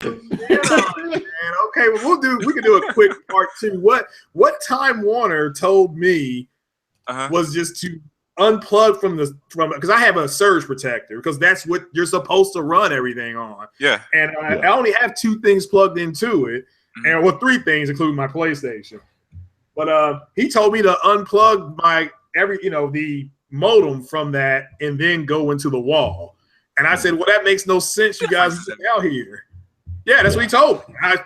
Man. Okay, well we can do a quick part two. What Time Warner told me was just to unplug from because I have a surge protector because that's what you're supposed to run everything on. Yeah. And I only have 2 things plugged into it, and 3 things, including my PlayStation. But he told me to unplug the modem from that and then go into the wall. And I said, well, that makes no sense. You guys out here. Yeah, that's what he told me. I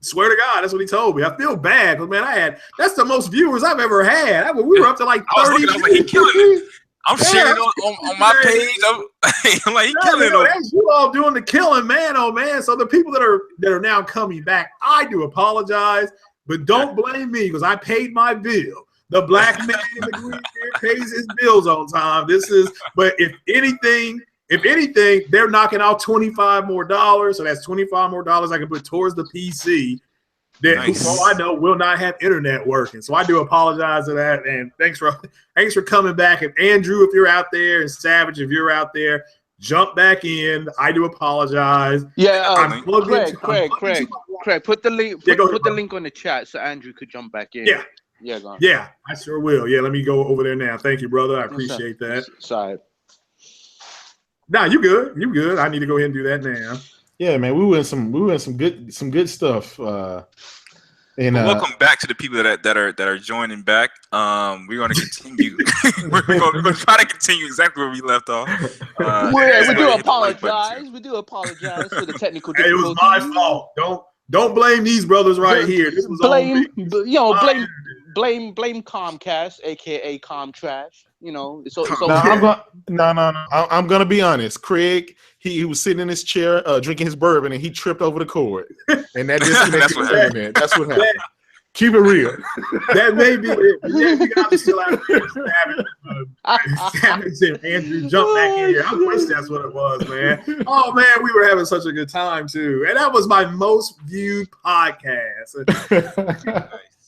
swear to God, that's what he told me. I feel bad because, man, that's the most viewers I've ever had. We were up to like 30. I was like, he killing it. I'm sharing on my page. I'm like, he killing it. That's you all doing the killing, man. Oh, man. So the people that are now coming back, I do apologize, but don't blame me because I paid my bill. The black man in the green beard pays his bills on time. But if anything, they're knocking out $25 more. So that's $25 more I can put towards the PC. That, for all I know, will not have internet working. So I do apologize for that. And thanks for coming back. And Andrew, if you're out there, and Savage, if you're out there, jump back in. I do apologize. Yeah, Craig, put the link. Put the link on the chat so Andrew could jump back in. Yeah, go on. Yeah, I sure will. Yeah, let me go over there now. Thank you, brother. I appreciate that. Sorry. Nah, you good. You good. I need to go ahead and do that now. Yeah, man, we were in some good stuff. And welcome back to the people that are joining back. We're going to continue. we're going to try to continue exactly where we left off. We do apologize. We do apologize for the technical difficulties. It was my fault. Don't blame these brothers right here. This was blame Comcast, aka Comtrash. It's I'm gonna be honest. Craig, he was sitting in his chair, drinking his bourbon, and he tripped over the cord, and that disconnected the internet. That's what happened. Keep it real. That may be it. Yeah, you guys still out there. Savage and Andrew jump back in here. I wish that's what it was, man. Oh man, we were having such a good time too, and that was my most viewed podcast.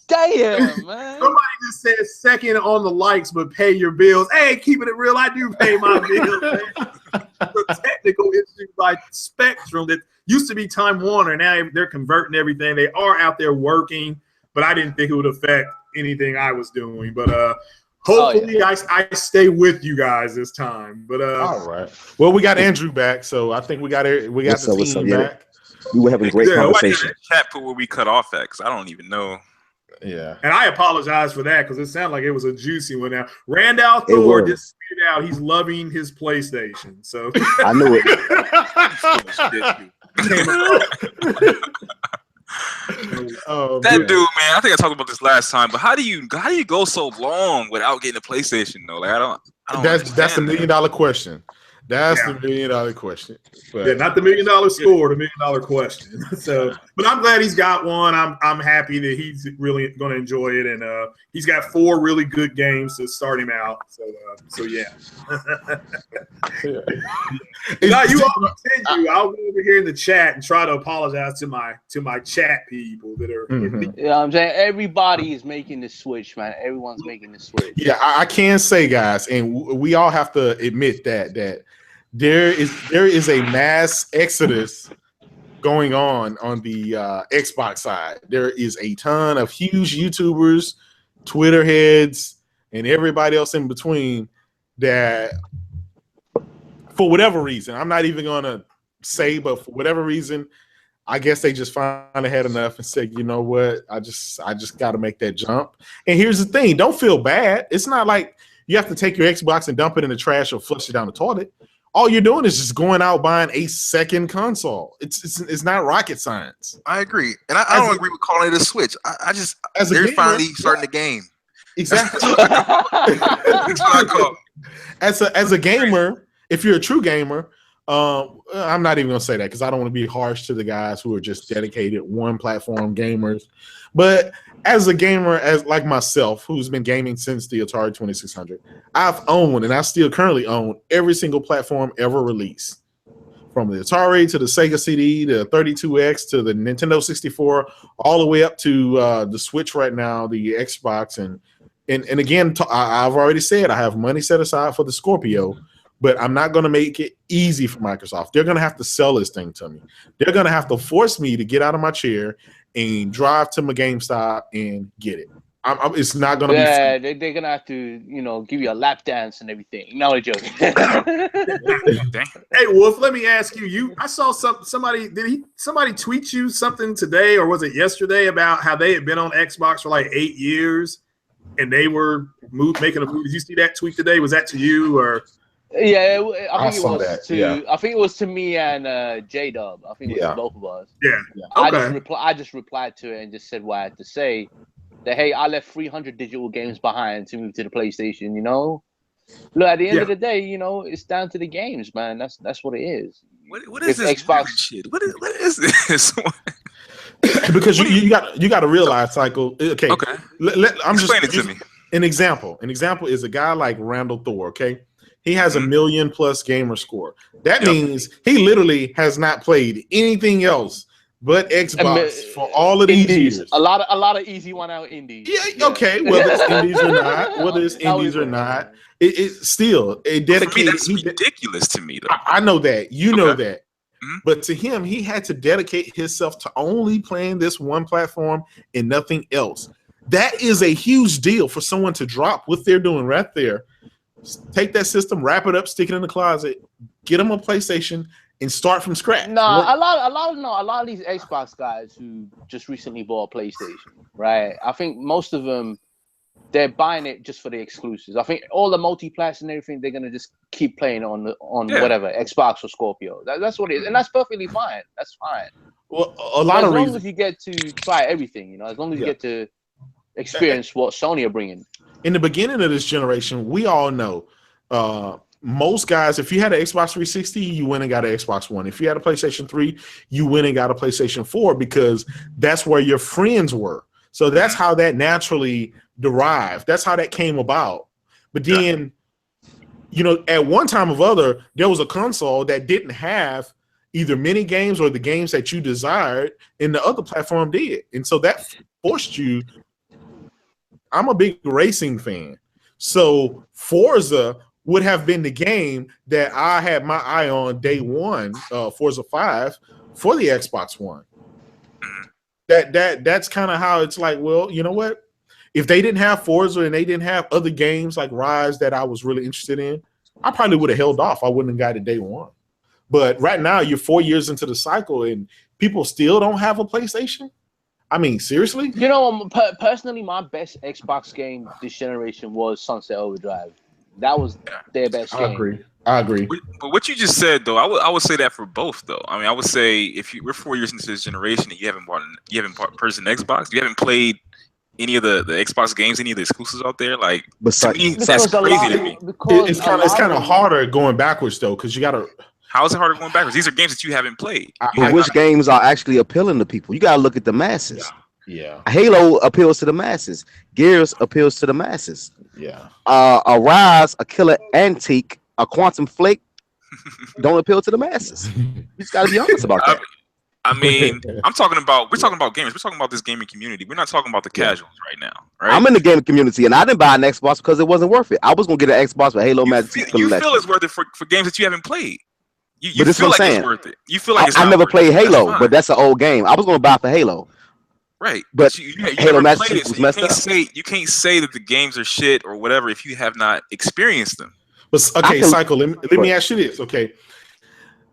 Damn, man. Somebody just said second on the likes, but pay your bills. Hey, keeping it real, I do pay my bills, man. The technical issue by Spectrum that used to be Time Warner. Now they're converting everything. They are out there working, but I didn't think it would affect anything I was doing. But hopefully I stay with you guys this time. But all right. Well, we got Andrew back, so I think we got the team back. We were having great conversation. Chat put where we cut off at because I don't even know. Yeah, and I apologize for that because it sounded like it was a juicy one. Now, Randall Thor just tweeted out he's loving his PlayStation. So I knew it. That dude, man. I think I talked about this last time. But how do you go so long without getting a PlayStation though? Like I don't. That's the $1 million question. That's the $1 million question. But not the $1 million score, the $1 million question. So, but I'm glad he's got one. I'm happy that he's really going to enjoy it, and he's got 4 really good games to start him out. So yeah. Now you all continue. I'll go over here in the chat and try to apologize to my chat people that are. Yeah, I'm saying everybody is making the switch, man. Everyone's making the switch. Yeah, I can say, guys, and we all have to admit that there is a mass exodus going on the Xbox side. There is a ton of huge YouTubers, Twitter heads, and everybody else in between that, for whatever reason, I'm not even going to say, but for whatever reason, I guess they just finally had enough and said, you know what, I just got to make that jump. And here's the thing, don't feel bad. It's not like you have to take your Xbox and dump it in the trash or flush it down the toilet. All you're doing is just going out buying a second console. It's not rocket science. I agree, and I don't agree with calling it a switch. I just they're finally starting the game. Exactly. As a gamer, if you're a true gamer, I'm not even gonna say that because I don't want to be harsh to the guys who are just dedicated one platform gamers. But as a gamer, as like myself, who's been gaming since the Atari 2600, I've owned and I still currently own every single platform ever released, from the Atari to the Sega CD, the 32X to the Nintendo 64, all the way up to the Switch right now, the Xbox, and again, I've already said I have money set aside for the Scorpio, but I'm not going to make it easy for Microsoft. They're going to have to sell this thing to me. They're going to have to force me to get out of my chair and drive to my GameStop and get it. It's not going to be. Yeah, they're going to have to, give you a lap dance and everything. No, I'm joking. Hey, Wolf, let me ask you. I saw somebody tweet you something today, or was it yesterday, about how they had been on Xbox for like 8 years and they were making a move. Did you see that tweet today? Was that to you or? Yeah, I think it was to me and J-Dub. I think it was both of us. Yeah. Okay. I just replied to it and just said what I had to say. That, hey, I left 300 digital games behind to move to the PlayStation. Look, at the end of the day, it's down to the games, man. That's what it is. What is this Xbox shit? What is this? Because you got to realize, Cycle. Okay. I'm Explain it to me. An example is a guy like Randall Thor. Okay. He has a 1 million plus gamer score. That means he literally has not played anything else but Xbox for all of these years. A lot of easy one out indies. Yeah. Okay. Whether it's indies or not, it's still a dedicated. That's ridiculous to me, though. I know that. You know that. Mm-hmm. But to him, he had to dedicate himself to only playing this one platform and nothing else. That is a huge deal for someone to drop what they're doing right there. Take that system, wrap it up, stick it in the closet, get them a PlayStation, and start from scratch. A lot of these Xbox guys who just recently bought a PlayStation, right? I think most of them, they're buying it just for the exclusives. I think all the multiplats and everything, they're gonna just keep playing on whatever Xbox or Scorpio. That's what it is, and that's perfectly fine. That's fine. Well, a lot of reasons. As long as you get to try everything, as long as you get to experience what Sony are bringing. In the beginning of this generation, we all know most guys, if you had an Xbox 360, you went and got an Xbox One. If you had a PlayStation 3, you went and got a PlayStation 4 because that's where your friends were. So that's how that naturally derived. That's how that came about. But then, at one time or other, there was a console that didn't have either mini games or the games that you desired, and the other platform did. And so that forced you. I'm a big racing fan. So Forza would have been the game that I had my eye on day one, Forza 5, for the Xbox One. That's kind of how it's like, well, you know what? If they didn't have Forza and they didn't have other games like Rise that I was really interested in, I probably would have held off. I wouldn't have got it day one. But right now, you're 4 years into the cycle and people still don't have a PlayStation? I mean, seriously? Personally, my best Xbox game this generation was Sunset Overdrive. That was their best game. I agree. But what you just said, though, I would say that for both, though. I mean, I would say if we're 4 years into this generation and you haven't purchased an Xbox, you haven't played any of the Xbox games, any of the exclusives out there, like to me, that's crazy to me. It's kind of harder going backwards, though, because you got to. How is it harder going backwards? These are games that you haven't played. Which games are actually appealing to people? You got to look at the masses. Yeah. Halo appeals to the masses. Gears appeals to the masses. Yeah. A Rise, a Killer Antique, a Quantum Flake don't appeal to the masses. You just got to be honest about that. I mean, we're talking about gamers. We're talking about this gaming community. We're not talking about the casuals right now, right? I'm in the gaming community, and I didn't buy an Xbox because it wasn't worth it. I was going to get an Xbox for Halo Magic. You feel it's worth it for games that you haven't played. You but this feel what I'm like saying. It's worth it. You feel like it's I never played Halo, but that's an old game. I was going to buy for Halo. Right. But you Halo Magic it, was so messed up. You can't say that the games are shit or whatever if you have not experienced them. But okay, Cycle, let me ask you this. Okay.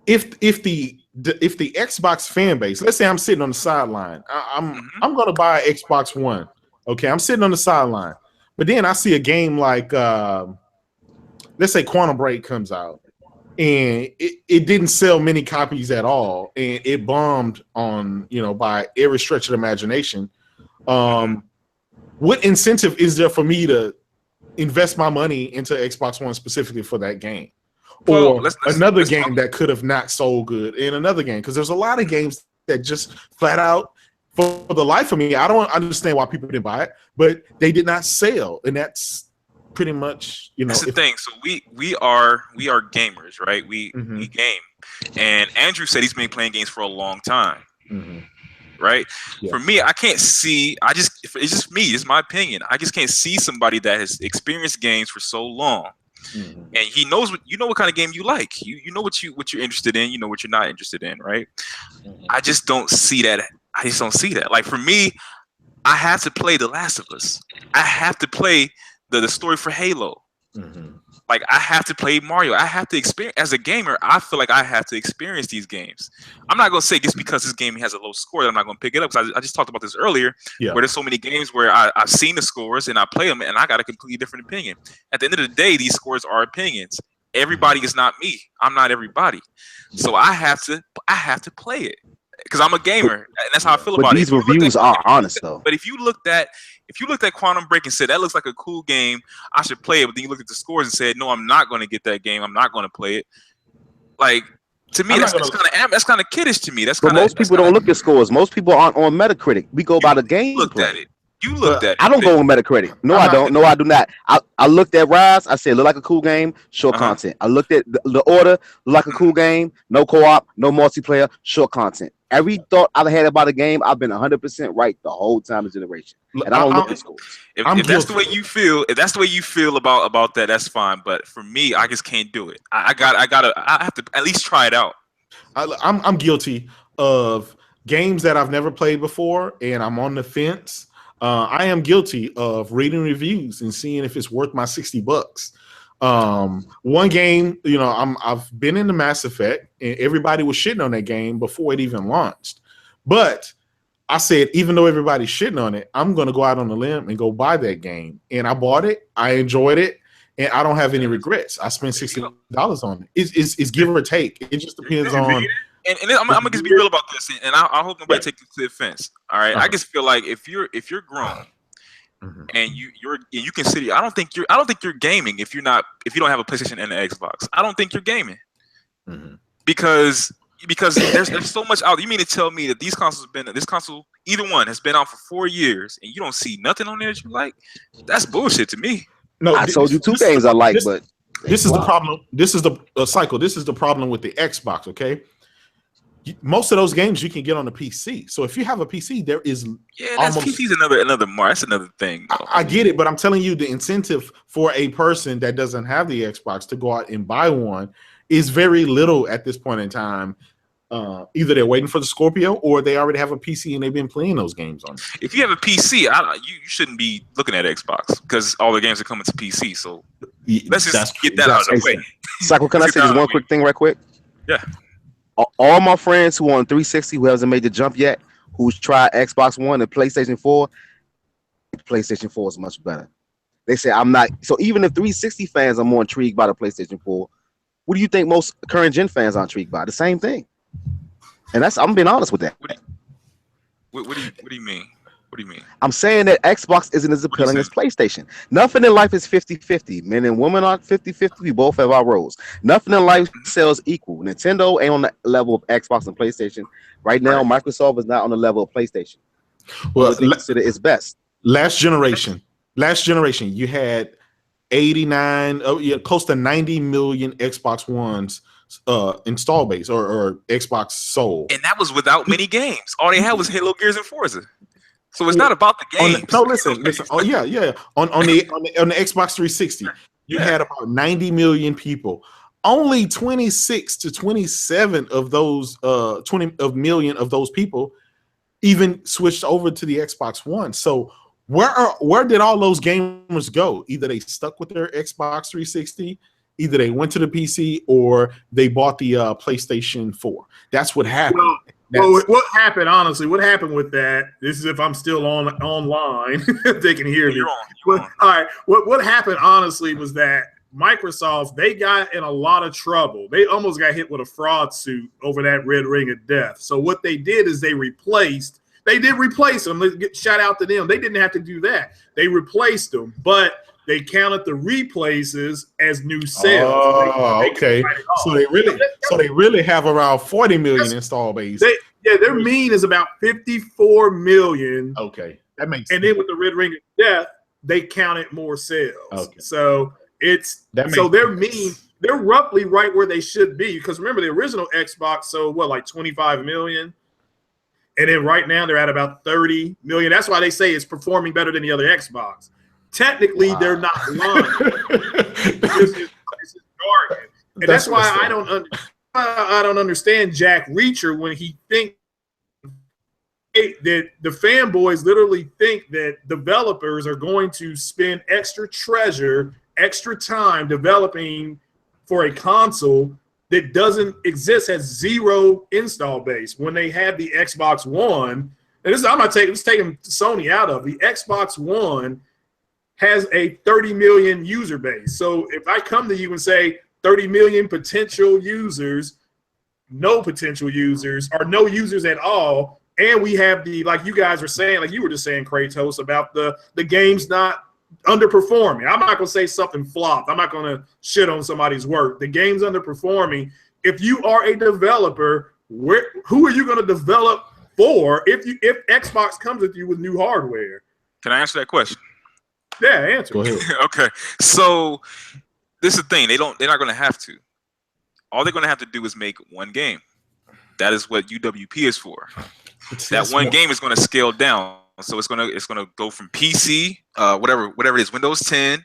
If the Xbox fan base, let's say I'm sitting on the sideline, I'm going to buy an Xbox One. Okay, I'm sitting on the sideline, but then I see a game like, let's say Quantum Break comes out, and it didn't sell many copies at all, and it bombed on by every stretch of the imagination. What incentive is there for me to invest my money into Xbox One specifically for that game? Or another game that could have not sold good in another game, because there's a lot of games that just flat out, for the life of me, I don't understand why people didn't buy it, but they did not sell, and that's pretty much That's the thing. So we are gamers, right? We game, and Andrew said he's been playing games for a long time, right? Yeah. For me, I can't see. It's just me. It's my opinion. I just can't see somebody that has experienced games for so long and he knows what kind of game you like. You know what you're interested in. You know what you're not interested in, right? I just don't see that. I just don't see that. Like for me, I have to play The Last of Us. I have to play the story for Halo. Like I have to play Mario. I have to experience as a gamer. I feel like I have to experience these games. I'm not gonna say just because this game has a low score that I'm not gonna pick it up. Because I just talked about this earlier, where there's so many games where I've seen the scores and I play them and I got a completely different opinion. At the end of the day, these scores are opinions. Everybody is not me. I'm not everybody. So I have to play it because I'm a gamer, and that's how I feel about it. But these reviews are honest though. But if you looked at Quantum Break and said that looks like a cool game, I should play it. But then you looked at the scores and said, no, I'm not going to get that game. I'm not going to play it. Like to me, that's kind of kiddish to me. But most people don't look at scores. Most people aren't on Metacritic. We go by the game. Looked at it. You looked at it. I don't go on Metacritic. No, I don't. No, I do not. I looked at Rise. I said, look like a cool game, short content. I looked at the Order, look like a cool game, no co-op, no multiplayer, short content. Every thought I've had about a game, I've been 100% right the whole time of generation. And I don't look at scores. If that's the way you feel, about that, that's fine. But for me, I just can't do it. I have to at least try it out. I'm guilty of games that I've never played before, and I'm on the fence. I am guilty of reading reviews and seeing if it's worth my $60. One game, I've been into Mass Effect, and everybody was shitting on that game before it even launched. But I said, even though everybody's shitting on it, I'm going to go out on a limb and go buy that game. And I bought it. I enjoyed it, and I don't have any regrets. I spent $60 on it. It's give or take. It just depends on. And I'm gonna just be real about this, and I hope nobody takes it to offense. All right, I just feel like if you're grown and you consider, I don't think you're gaming if you don't have a PlayStation and an Xbox. I don't think you're gaming because there's so much out. You mean to tell me that this console, either one, has been out for 4 years and you don't see nothing on there that you like? That's bullshit to me. No, I told you two games I like, but this is the problem. This is the cycle. This is the problem with the Xbox. Okay. Most of those games you can get on the PC. So if you have a PC, there is PC's another mark. That's another thing. I get it, but I'm telling you, the incentive for a person that doesn't have the Xbox to go out and buy one is very little at this point in time. Either they're waiting for the Scorpio or they already have a PC and they've been playing those games on it. If you have a PC, you shouldn't be looking at Xbox because all the games are coming to PC. So let's just get that out of the way. Psycho, can I say just one quick thing right quick? Yeah. All my friends who are on 360 who hasn't made the jump yet, who's tried Xbox One and PlayStation 4, PlayStation 4 is much better. They say I'm not. So even if 360 fans are more intrigued by the PlayStation 4, what do you think most current gen fans are intrigued by? The same thing. And I'm being honest with that. What do you mean? What do you mean? I'm saying that Xbox isn't as appealing as PlayStation. Nothing in life is 50-50. Men and women aren't 50-50. We both have our roles. Nothing in life sells equal. Nintendo ain't on the level of Xbox and PlayStation. Right now, Microsoft is not on the level of PlayStation. Well, they consider its best. Last generation, you had 89, close to 90 million Xbox Ones install base or Xbox sold. And that was without many games. All they had was Halo, Gears, and Forza. So it's not about the games. Listen. Oh yeah. On the Xbox 360, you had about 90 million people. Only 26 to 27 of those 20 million of those people even switched over to the Xbox One. So where did all those gamers go? Either they stuck with their Xbox 360, either they went to the PC, or they bought the PlayStation 4. That's what happened. Well, what happened, honestly, what happened with that, this is if I'm still online, if they can hear me. You're on. All right, what happened, honestly, was that Microsoft, they got in a lot of trouble. They almost got hit with a fraud suit over that Red Ring of Death. So what they did is they did replace them. Let's get shout out to them. They didn't have to do that. They replaced them, but they counted the replaces as new sales. Oh, okay. So they really have around 40 million install base. Their mean is about 54 million. Okay, that makes sense. And then with the Red Ring of Death, they counted more sales. Okay. So their mean, they're roughly right where they should be. Because remember, the original Xbox sold like 25 million. And then right now they're at about 30 million. That's why they say it's performing better than the other Xbox. technically they're not lying. It's just jargon, and that's why I don't understand Jack Reacher when he thinks that the fanboys literally think that developers are going to spend extra time developing for a console that doesn't exist, has zero install base. When they had the Xbox One, and this, I'm just taking Sony out of the Xbox One, has a 30 million user base. So if I come to you and say 30 million potential users, no potential users, or no users at all, and we have the, like you guys were saying, like you were just saying, Kratos, about the game's not underperforming. I'm not going to say something flopped. I'm not going to shit on somebody's work. The game's underperforming. If you are a developer, who are you going to develop for if Xbox comes with you with new hardware? Can I answer that question? Yeah, answer. Go ahead. Okay. So this is the thing. They're not going to have to. All they're going to have to do is make one game. That is what UWP is for. That one game is going to scale down. So it's gonna go from PC, whatever it is, Windows 10,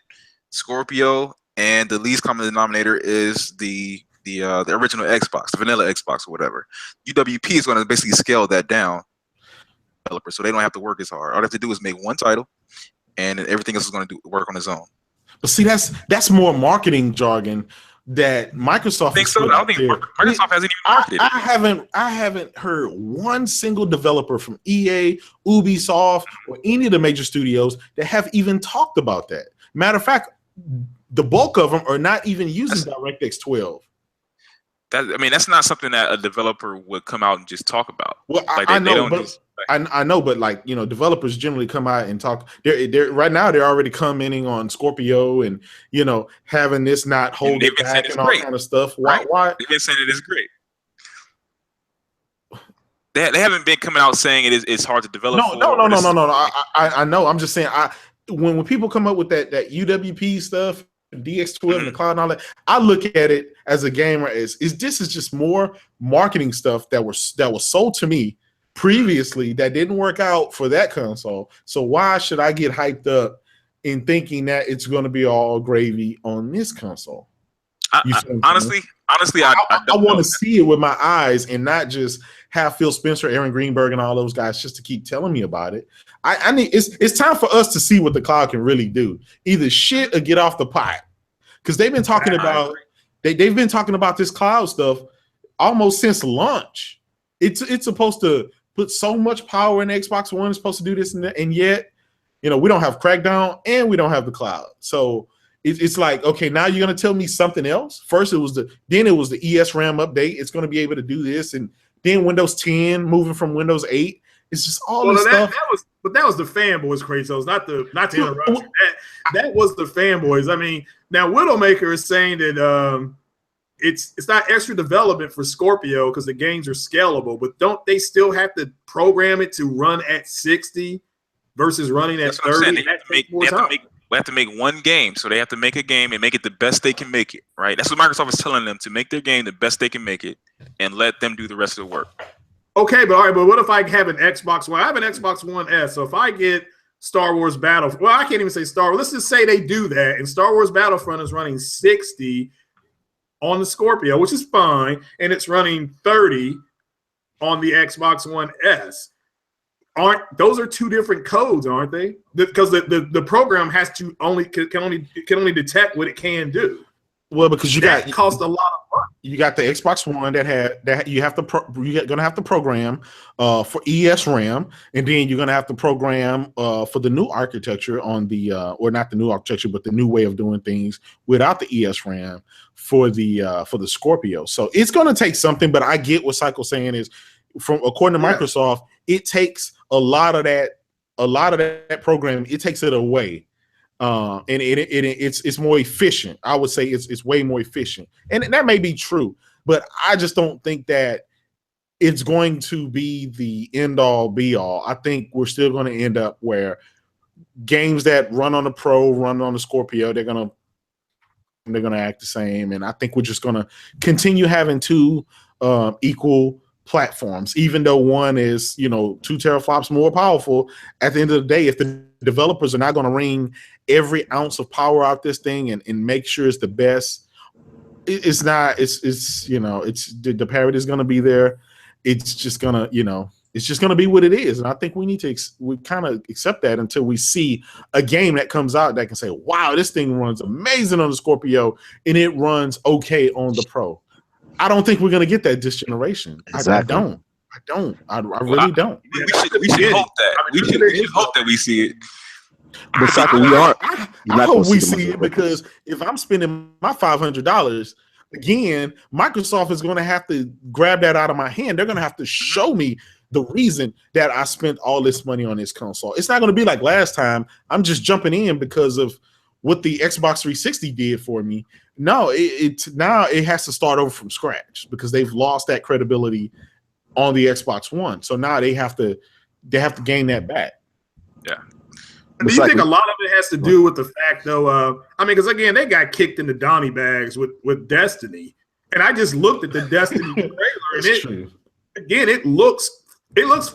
Scorpio, and the least common denominator is the original Xbox, the vanilla Xbox or whatever. UWP is going to basically scale that down, developer, so they don't have to work as hard. All they have to do is make one title, and everything else is going to work on its own. But see, that's more marketing jargon that Microsoft. I think so. I don't think Microsoft hasn't even marketed it. I haven't heard one single developer from EA, Ubisoft, or any of the major studios that have even talked about that. Matter of fact, the bulk of them are not even using DirectX 12. That's not something that a developer would come out and just talk about. Well, I know, but like, you know, developers generally come out and talk. They're right now they're already commenting on Scorpio and, you know, having this not hold it back and all kind of stuff. Why? They've been saying it is great. They haven't been coming out saying it's hard to develop. No. I know. I'm just saying. When people come up with that UWP stuff, DX12 and the cloud and all that, I look at it as a gamer as this is just more marketing stuff that was sold to me previously that didn't work out for that console. So why should I get hyped up in thinking that it's going to be all gravy on this console? Honestly, I want to see it with my eyes and not just have Phil Spencer, Aaron Greenberg, and all those guys just to keep telling me about it. I need it's time for us to see what the cloud can really do. Either shit or get off the pot, because they've been talking about they've been talking about this cloud stuff almost since launch. It's supposed to put so much power in Xbox One. It's supposed to do this and that, and yet, you know, we don't have Crackdown and we don't have the cloud. So it's like, okay, now you're gonna tell me something else. First it was the ESRAM update. It's gonna be able to do this, and then Windows 10 moving from Windows 8. It's just all this stuff. That was the fanboys, Kratos, not to interrupt you. That was the fanboys. I mean, now Widowmaker is saying that it's not extra development for Scorpio because the games are scalable, but don't they still have to program it to run at 60 versus running at 30? We have to make one game, so they have to make a game and make it the best they can make it, right? That's what Microsoft is telling them, to make their game the best they can make it and let them do the rest of the work. Okay, but all right, but what if I have an Xbox One? I have an Xbox One S, so if I get Star Wars Battlefront, well, I can't even say Star Wars. Let's just say they do that, and Star Wars Battlefront is running 60 on the Scorpio, which is fine, and it's running 30 on the Xbox One S. Those are two different codes, aren't they? Because the program has to can only detect what it can do. Well, because that cost a lot of money. You got the Xbox One that you're gonna have to program for ESRAM, and then you're gonna have to program for the new architecture on the or not the new architecture, but the new way of doing things without the ESRAM for the Scorpio. So it's gonna take something, but I get what Cycle's saying is, according to Microsoft, it takes a lot of that programming. It takes it away. And it's more efficient. I would say it's way more efficient, and that may be true, but I just don't think that it's going to be the end all be all. I think we're still going to end up where games that run on the Pro, run on the Scorpio, they're gonna act the same, and I think we're just going to continue having two equal platforms, even though one is, 2 teraflops more powerful. At the end of the day, if the developers are not going to wring every ounce of power out this thing and make sure it's the best, it's the parity is going to be there. It's just going to, it's just going to be what it is. And I think we need to we kind of accept that until we see a game that comes out that can say, wow, this thing runs amazing on the Scorpio and it runs okay on the Pro. I don't think we're going to get that this generation. Exactly. I really don't. We should hope that. We should hope that we see it. But Saka, we aren't. I hope we see it, because if I'm spending my $500, again, Microsoft is going to have to grab that out of my hand. They're going to have to show me the reason that I spent all this money on this console. It's not going to be like last time. I'm just jumping in because of what the Xbox 360 did for me. No, now it has to start over from scratch because they've lost that credibility on the Xbox One. So now they have to gain that back. Yeah. Do you think a lot of it has to do with the fact, though? Because again, they got kicked in the Donnie bags with Destiny, and I just looked at the Destiny trailer, and it looks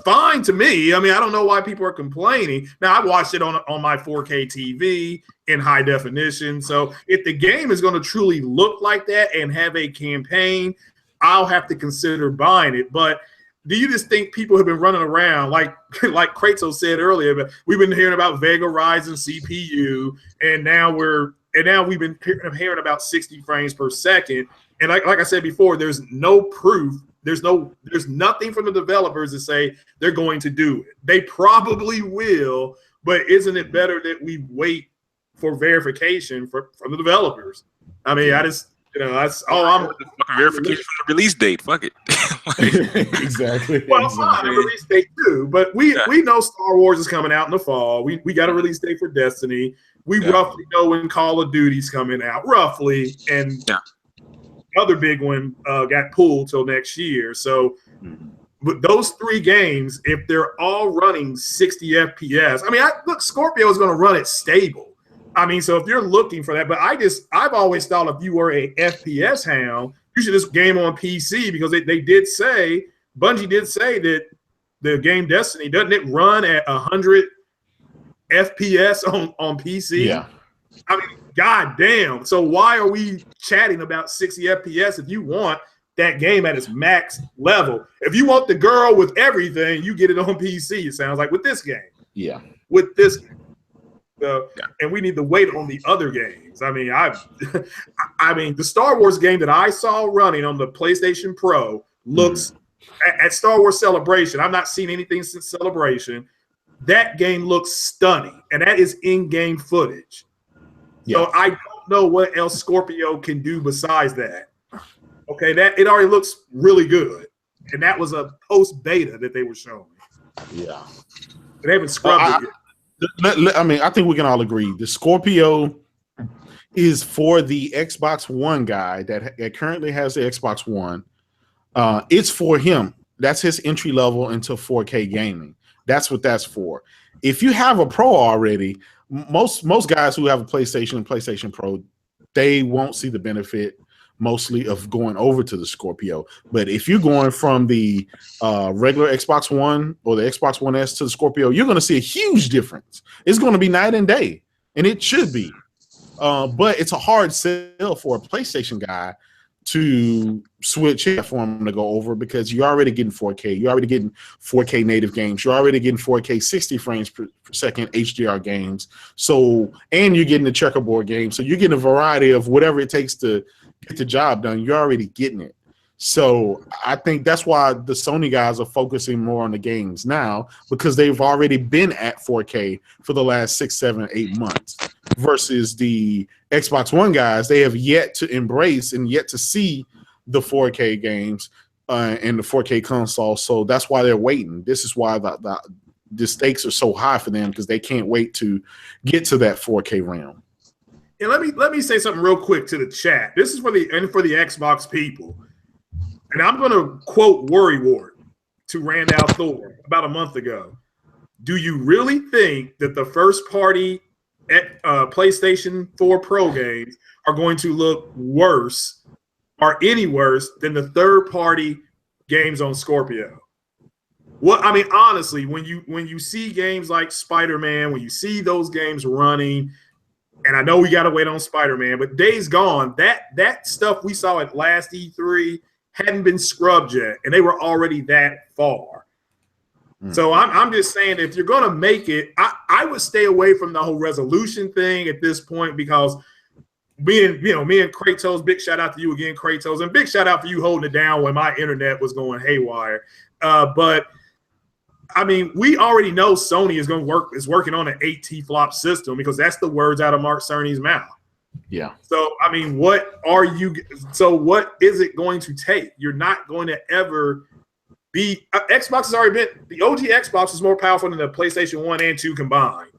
fine to me. I don't know why people are complaining. Now, I watched it on my 4K TV in high definition. So if the game is going to truly look like that and have a campaign, I'll have to consider buying it. But do you just think people have been running around like Kratos said earlier? But we've been hearing about Vega Ryzen CPU, and now we've been hearing about 60 frames per second. And like I said before, there's no proof. There's nothing from the developers to say they're going to do it. They probably will, but isn't it better that we wait for verification from the developers? That's all I'm. Verification from the release date. Fuck it. Exactly. Well, fine, the release date too, but we know Star Wars is coming out in the fall. We got a release date for Destiny. We roughly know when Call of Duty's coming out, roughly, and the other big one got pulled till next year. So, with those 3 games, if they're all running 60 FPS, look, Scorpio is going to run it stable. So if you're looking for that, but I've always thought if you were a FPS hound, you should just game on PC, because Bungie did say that the game Destiny, doesn't it run at 100 FPS on PC? Yeah. God damn. So why are we chatting about 60 FPS if you want that game at its max level? If you want the girl with everything, you get it on PC, it sounds like, with this game. Yeah. With this game. And we need to wait on the other games. The Star Wars game that I saw running on the PlayStation Pro looks at Star Wars Celebration. I've not seen anything since Celebration. That game looks stunning, and that is in-game footage. Yeah. So I don't know what else Scorpio can do besides that. Okay, that it already looks really good, and that was a post beta that they were showing. Yeah, they haven't scrubbed it yet. I think we can all agree the Scorpio is for the Xbox One guy that currently has the Xbox One. It's for him. That's his entry level into 4K gaming. That's what that's for. If you have a Pro already, most guys who have a PlayStation and PlayStation Pro, they won't see the benefit mostly of going over to the Scorpio. But if you're going from the regular Xbox One or the Xbox One S to the Scorpio, you're going to see a huge difference. It's going to be night and day, and it should be. But it's a hard sell for a PlayStation guy to switch it for him to go over, because you're already getting 4K. You're already getting 4K native games. You're already getting 4K 60 frames per second HDR games. So, and you're getting the checkerboard game. So you're getting a variety of whatever it takes to get the job done. You're already getting it. So I think that's why the Sony guys are focusing more on the games now, because they've already been at 4K for the last 6, 7, 8 months, versus the Xbox One guys. They have yet to embrace and yet to see the 4K games and the 4K console. So that's why they're waiting. This is why the stakes are so high for them, because they can't wait to get to that 4K realm. And let me say something real quick to the chat. This is for the Xbox people. And I'm going to quote Worry Ward to Randall Thor about a month ago. Do you really think that the first-party PlayStation 4 Pro games are going to look worse or any worse than the third-party games on Scorpio. What I mean, honestly, when you see games like Spider-Man, when you see those games running, and I know we got to wait on Spider-Man, but Days Gone, that stuff we saw at last E3 hadn't been scrubbed yet, and they were already that far. So I'm just saying, if you're going to make it, I would stay away from the whole resolution thing at this point, because me and Kratos, big shout out to you again, Kratos, and big shout out for you holding it down when my internet was going haywire. But I mean, we already know Sony is working on an 8 T-flop system, because that's the words out of Mark Cerny's mouth. Yeah. So I mean, what is it going to take? You're not going to ever be Xbox has already been, the OG Xbox is more powerful than the PlayStation 1 and 2 combined.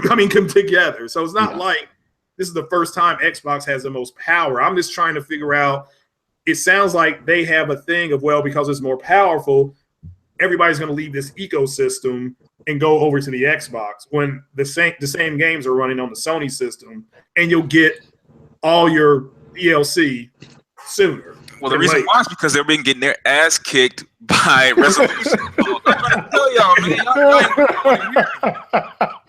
Come together. So it's not like this is the first time Xbox has the most power. I'm just trying to figure out, it sounds like they have a thing of, well, because it's more powerful, everybody's going to leave this ecosystem and go over to the Xbox, when the same games are running on the Sony system, and you'll get all your DLC sooner. Well, the reason why is because they've been getting their ass kicked by Resolution. I'm trying to tell y'all, man.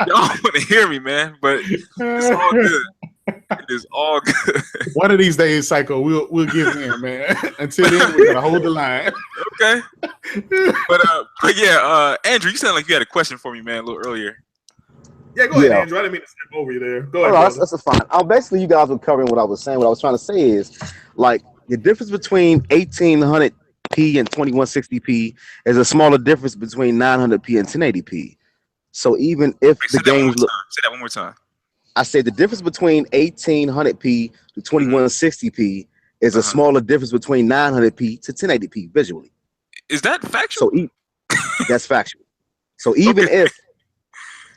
Y'all want to hear me, man, but it's all good. It is all good. One of these days, Psycho, we'll give in, man. Until then, we're gonna hold the line. Okay. But yeah, Andrew, you sound like you had a question for me, man, a little earlier. Yeah, go ahead, Andrew. I didn't mean to step over you there. Go ahead. That's fine. Basically, you guys were covering what I was saying. What I was trying to say is, like, the difference between 1800p and 2160p is a smaller difference between 900p and 1080p. So even if the games look, say that one more time. I said the difference between 1800p to 2160p is a smaller difference between 900p to 1080p visually. Is that factual? So that's factual. So even if,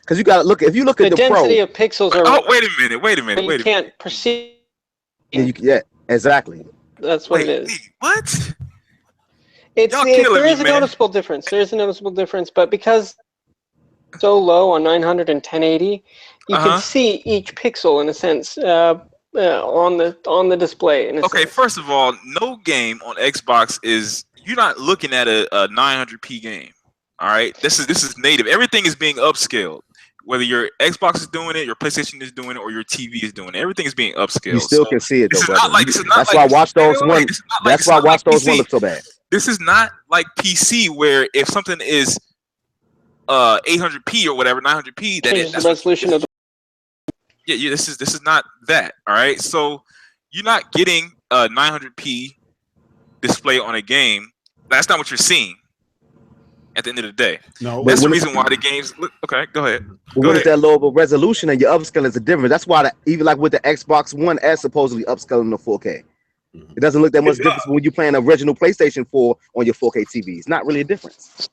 because you got to look, if you look at the density of pixels are. Oh, wait a minute. You can't perceive. Yeah, exactly. That's what it is. What? There is a noticeable difference. There is a noticeable difference, but because it's so low on 900 and 1080, you can see each pixel in a sense on the display. Okay, first of all, no game on Xbox you're not looking at a 900p game. All right, this is native. Everything is being upscaled. Whether your Xbox is doing it, your PlayStation is doing it, or your TV is doing it, everything is being upscaled. You still can see it, though, brother. That's why Watch Dogs 1. That's why Watch Dogs 1 looks so bad. This is not like PC, where if something is 800p or whatever, 900p, that's the resolution of the. Yeah. This is not that. All right. So you're not getting a 900p display on a game. That's not what you're seeing. At the end of the day, no, that's the reason why the games look. Okay, go ahead. What is that lower resolution and your upscaling is a difference? That's why even like with the Xbox One S supposedly upscaling to 4K, it doesn't look that much difference when you're playing original PlayStation 4 on your 4K TV. It's not really a difference.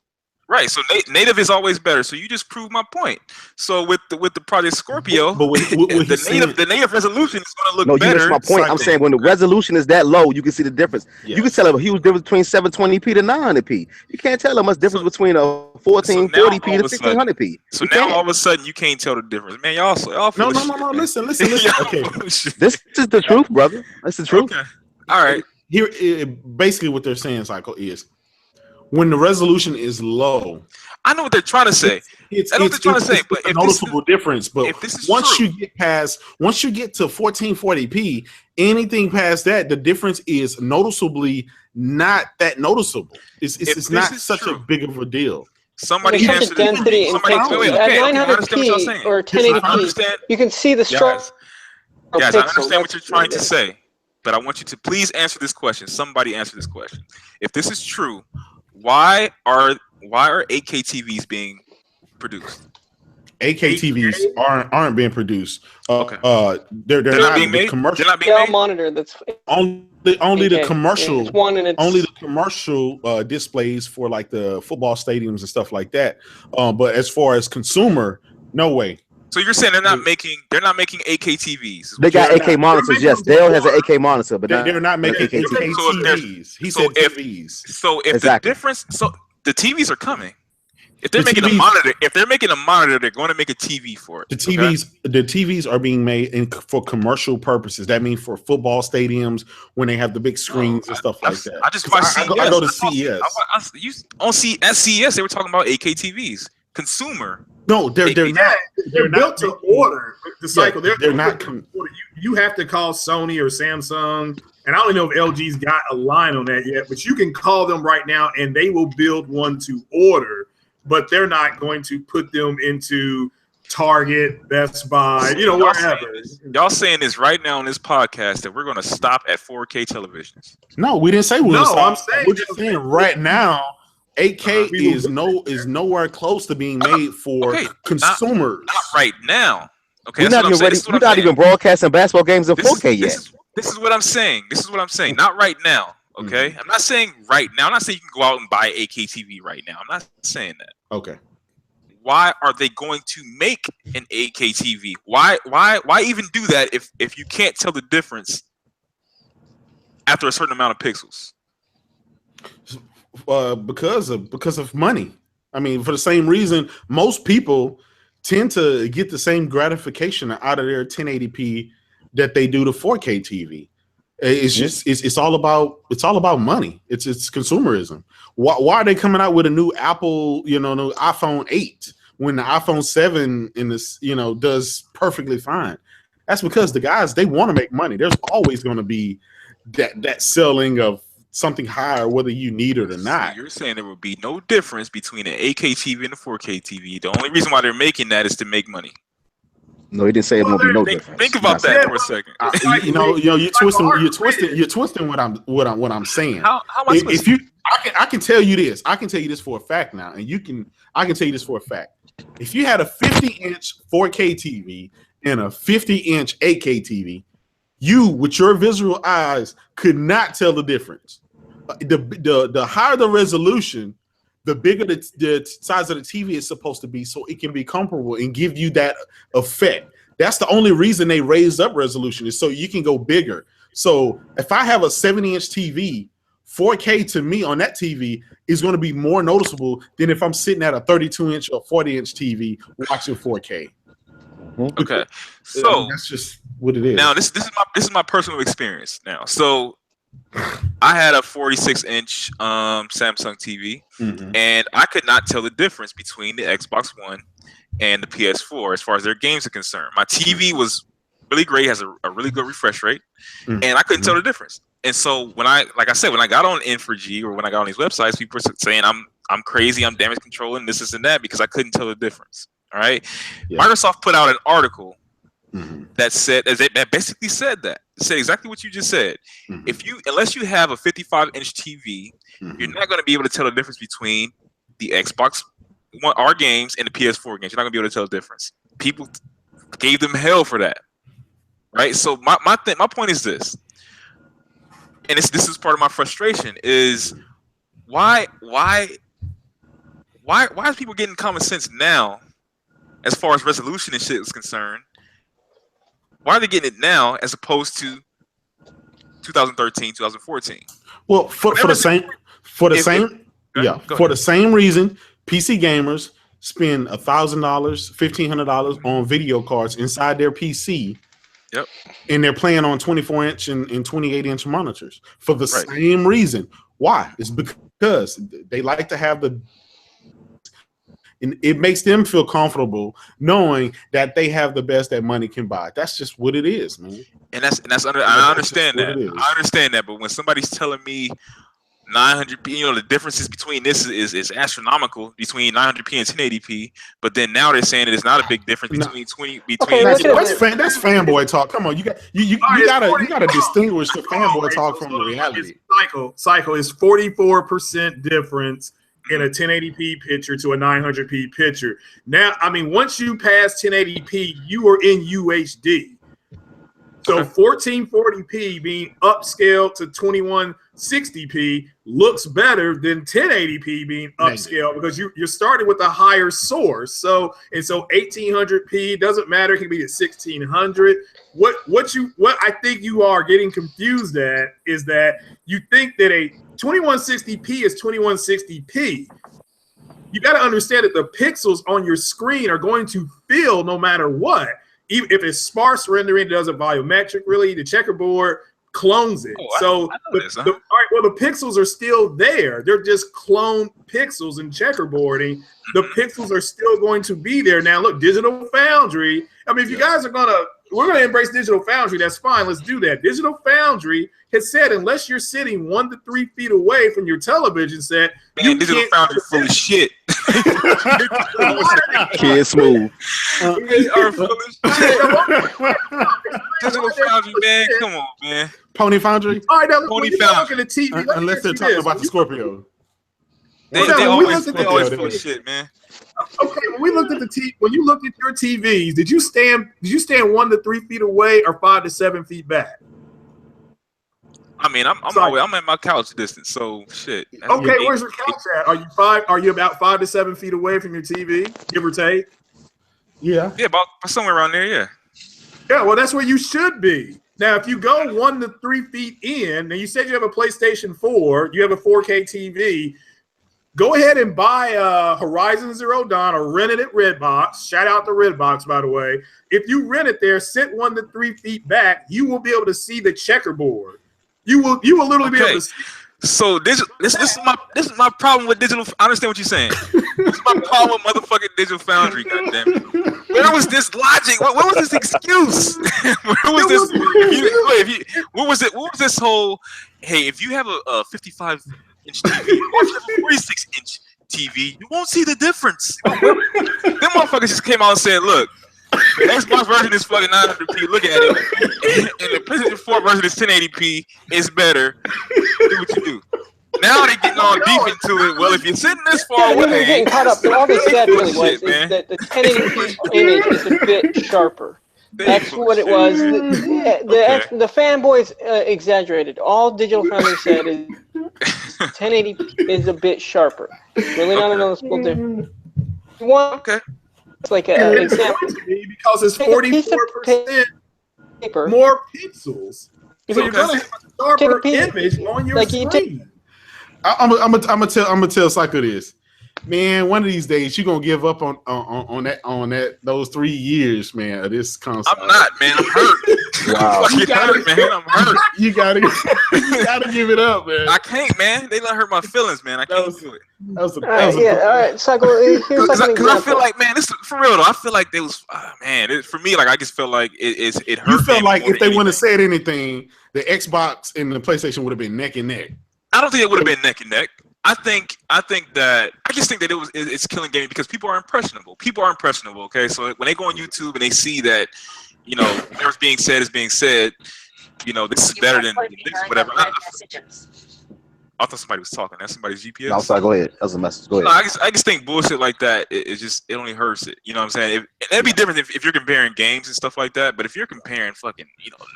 Right, so native is always better. So you just proved my point. So with the Project Scorpio, but the native resolution is going to look better. No, you missed my point. I'm saying when the resolution is that low, you can see the difference. Yeah. You can tell a huge difference between 720p to 900p. You can't tell a much difference between a 1440p to 1600p. So now all of a sudden you can't tell the difference, man. Y'all no. Listen. Okay, this is the truth, brother. That's the truth. Okay. All right. Here, basically, what they're saying, Cycle, is when the resolution is low. I know what they're trying to say. It's but a noticeable difference. But if this is once true, once you get to 1440p, anything past that, the difference is noticeably not that noticeable. It's not such a big of a deal. Somebody answer density in pixels at 900p or 1080p. You can see the strong. Guys, I understand what you're trying to say, but I want you to please answer this question. Somebody answer this question. If this is true, why are 8K TVs being produced? 8K TVs aren't being produced. Okay. They're not being made. They're not being made. Monitor that's only the commercial. It's one and it's only the commercial displays for like the football stadiums and stuff like that. But as far as consumer, no way. So you're saying they're not making 8K TVs? They got 8K monitors. Yes, Dell has an 8K monitor, but they're not making 8K TVs. He said TVs. So if the difference, so the TVs are coming. If they're making a monitor, they're going to make a TV for it. The TVs are being made for commercial purposes. That means for football stadiums when they have the big screens and stuff like that. I go to CES. At CES, they were talking about 8K TVs. Consumer. No, they're not. They're built to order. The cycle. They're not. You have to call Sony or Samsung, and I don't know if LG's got a line on that yet. But you can call them right now, and they will build one to order. But they're not going to put them into Target, Best Buy, wherever. Y'all saying this right now on this podcast that we're going to stop at 4K televisions. No, we didn't say we were. I'm saying we're just saying right now, 8K is nowhere close to being made for consumers. Not right now. Okay, we're not even broadcasting basketball games in 4K yet. This is what I'm saying. Not right now. Okay, I'm not saying right now. I'm not saying you can go out and buy 8K TV right now. I'm not saying that. Okay. Why are they going to make an 8K TV? Why even do that if you can't tell the difference after a certain amount of pixels? Because of money. I mean, for the same reason, most people tend to get the same gratification out of their 1080p that they do the 4K TV. It's just it's all about money. It's consumerism. Why are they coming out with a new Apple, new iPhone 8 when the iPhone 7 in this, does perfectly fine? That's because the guys, they want to make money. There's always going to be that selling of something higher, whether you need it or not. So you're saying there will be no difference between an 8K TV and a 4K TV. The only reason why they're making that is to make money. No, he didn't say it won't be no difference. Think about that for a second. You're twisting what I'm saying. How am I supposed to? I can tell you this. I can tell you this for a fact now, and I can tell you this for a fact. If you had a 50-inch 4K TV and a 50-inch 8K TV, you, with your visual eyes, could not tell the difference. The higher the resolution, the bigger the size of the TV is supposed to be, so it can be comparable and give you that effect. That's the only reason they raised up resolution, is so you can go bigger. So if I have a 70-inch TV, 4K to me on that TV is going to be more noticeable than if I'm sitting at a 32-inch or 40-inch TV watching 4K. Okay, so that's just what it is. Now this is my personal experience. Now, so I had a 46-inch Samsung TV, and I could not tell the difference between the Xbox One and the PS4 as far as their games are concerned. My TV was really great, has a really good refresh rate, and I couldn't tell the difference. And so when I got on N4G or when I got on these websites, people were saying I'm crazy, I'm damage controlling this and that because I couldn't tell the difference. All right, Microsoft put out an article that basically said that. It said exactly what you just said. Unless you have a 55-inch TV, you're not going to be able to tell the difference between the Xbox One R games and the PS4 games. You're not going to be able to tell the difference. People gave them hell for that, right? So my point is this, and this is part of my frustration is why is people getting common sense now as far as resolution and shit is concerned? Why are they getting it now as opposed to 2013, 2014? Well, for the same reason, PC gamers spend $1,000, $1,500 on video cards inside their PC. Yep. And they're playing on 24-inch and 28-inch monitors for the same reason. Why? It's because they like to have and it makes them feel comfortable knowing that they have the best that money can buy. That's just what it is, man. I understand that. I understand that. But when somebody's telling me 900p, the differences between this is astronomical between 900p and 1080p. But then now they're saying that it's not a big difference between 20. That's fanboy talk. Come on, you gotta distinguish the fanboy talk from the reality. Cycle is 44% difference in a 1080p picture to a 900p picture. Now, I mean, once you pass 1080p, you are in UHD. So 1440p being upscaled to 2160p looks better than 1080p being upscaled because you're starting with a higher source. So 1800p doesn't matter. It can be at 1600. What I think you are getting confused at is that you think that a 2160p is 2160p. you got to understand that the pixels on your screen are going to fill no matter what. Even if it's sparse rendering, it doesn't volumetric really. The checkerboard clones it. All right, well, the pixels are still there. They're just cloned pixels in checkerboarding. The pixels are still going to be there. Now, look, Digital Foundry. I mean, if you guys are we're gonna embrace Digital Foundry. That's fine. Let's do that. Digital Foundry has said unless you're sitting 1 to 3 feet away from your television set, man, Digital Foundry full of shit. Kid Smooth. They are full of shit. Digital Foundry, man, come on, man. Pony Foundry. All right, now look, when you look at the TV, unless they're talking about the Scorpio. They always full of shit, man. Okay, when we looked at the TV, when you looked at your TVs, did you stand 1 to 3 feet away or 5 to 7 feet back? I mean, I'm at my couch distance, so shit. Okay, where's your couch at? Are you about 5 to 7 feet away from your TV, give or take? Yeah, about somewhere around there. Yeah. Yeah, well, that's where you should be. Now, if you go 1 to 3 feet in, and you said you have a PlayStation 4, you have a 4K TV. Go ahead and buy Horizon Zero Dawn or rent it at Redbox. Shout out to Redbox, by the way. If you rent it there, sit 1 to 3 feet back, you will be able to see the checkerboard. You will literally be able to see. So this is my problem with Digital. I understand what you're saying. This is my problem with motherfucking Digital Foundry. Goddamn it! Where was this logic? Where was this excuse? Where was this? What was it? What was this whole? Hey, if you have a 55-inch TV or if you have a 46-inch TV, you won't see the difference. Them motherfuckers just came out and said, "Look, the Xbox version is fucking 900p. Look at it, and the PlayStation 4 version is 1080p. It's better. Do what you do." Now they're getting all deep into it. Well, if you're sitting this far away, you're getting caught up. All they said really was that the 1080p image is a bit sharper. That's what it was. The fanboys exaggerated. All Digital Foundry said is 1080p is a bit sharper. Really not a noticeable difference. Okay. It's like an example. Because it's 44% more pixels. So you're gonna have a sharper image on your screen. I'm gonna tell Psycho this. Man, one of these days you're gonna give up on those 3 years, man, of this console. I'm not, man. I'm hurt. Wow. I'm hurt. You gotta give it up, man. I can't, man. They let hurt my feelings, man. I can't do it. All right, Psycho. Here's like an example. Because I feel like, man, this for real though. I feel like they was, for me, like I just felt like it hurt. You felt like if they wouldn't have said anything, the Xbox and the PlayStation would have been neck and neck. I don't think it would have been neck and neck. I just think that it's killing gaming because people are impressionable. Okay, so when they go on YouTube and they see that, you know, whatever's being said is being said, you know, this is better than this, whatever. I thought somebody was talking. That's somebody's GPS. No, sorry, go ahead. That was a message. Go ahead. No, I just think bullshit like that. It only hurts it. You know what I'm saying? It'd be different if you're comparing games and stuff like that. But if you're comparing fucking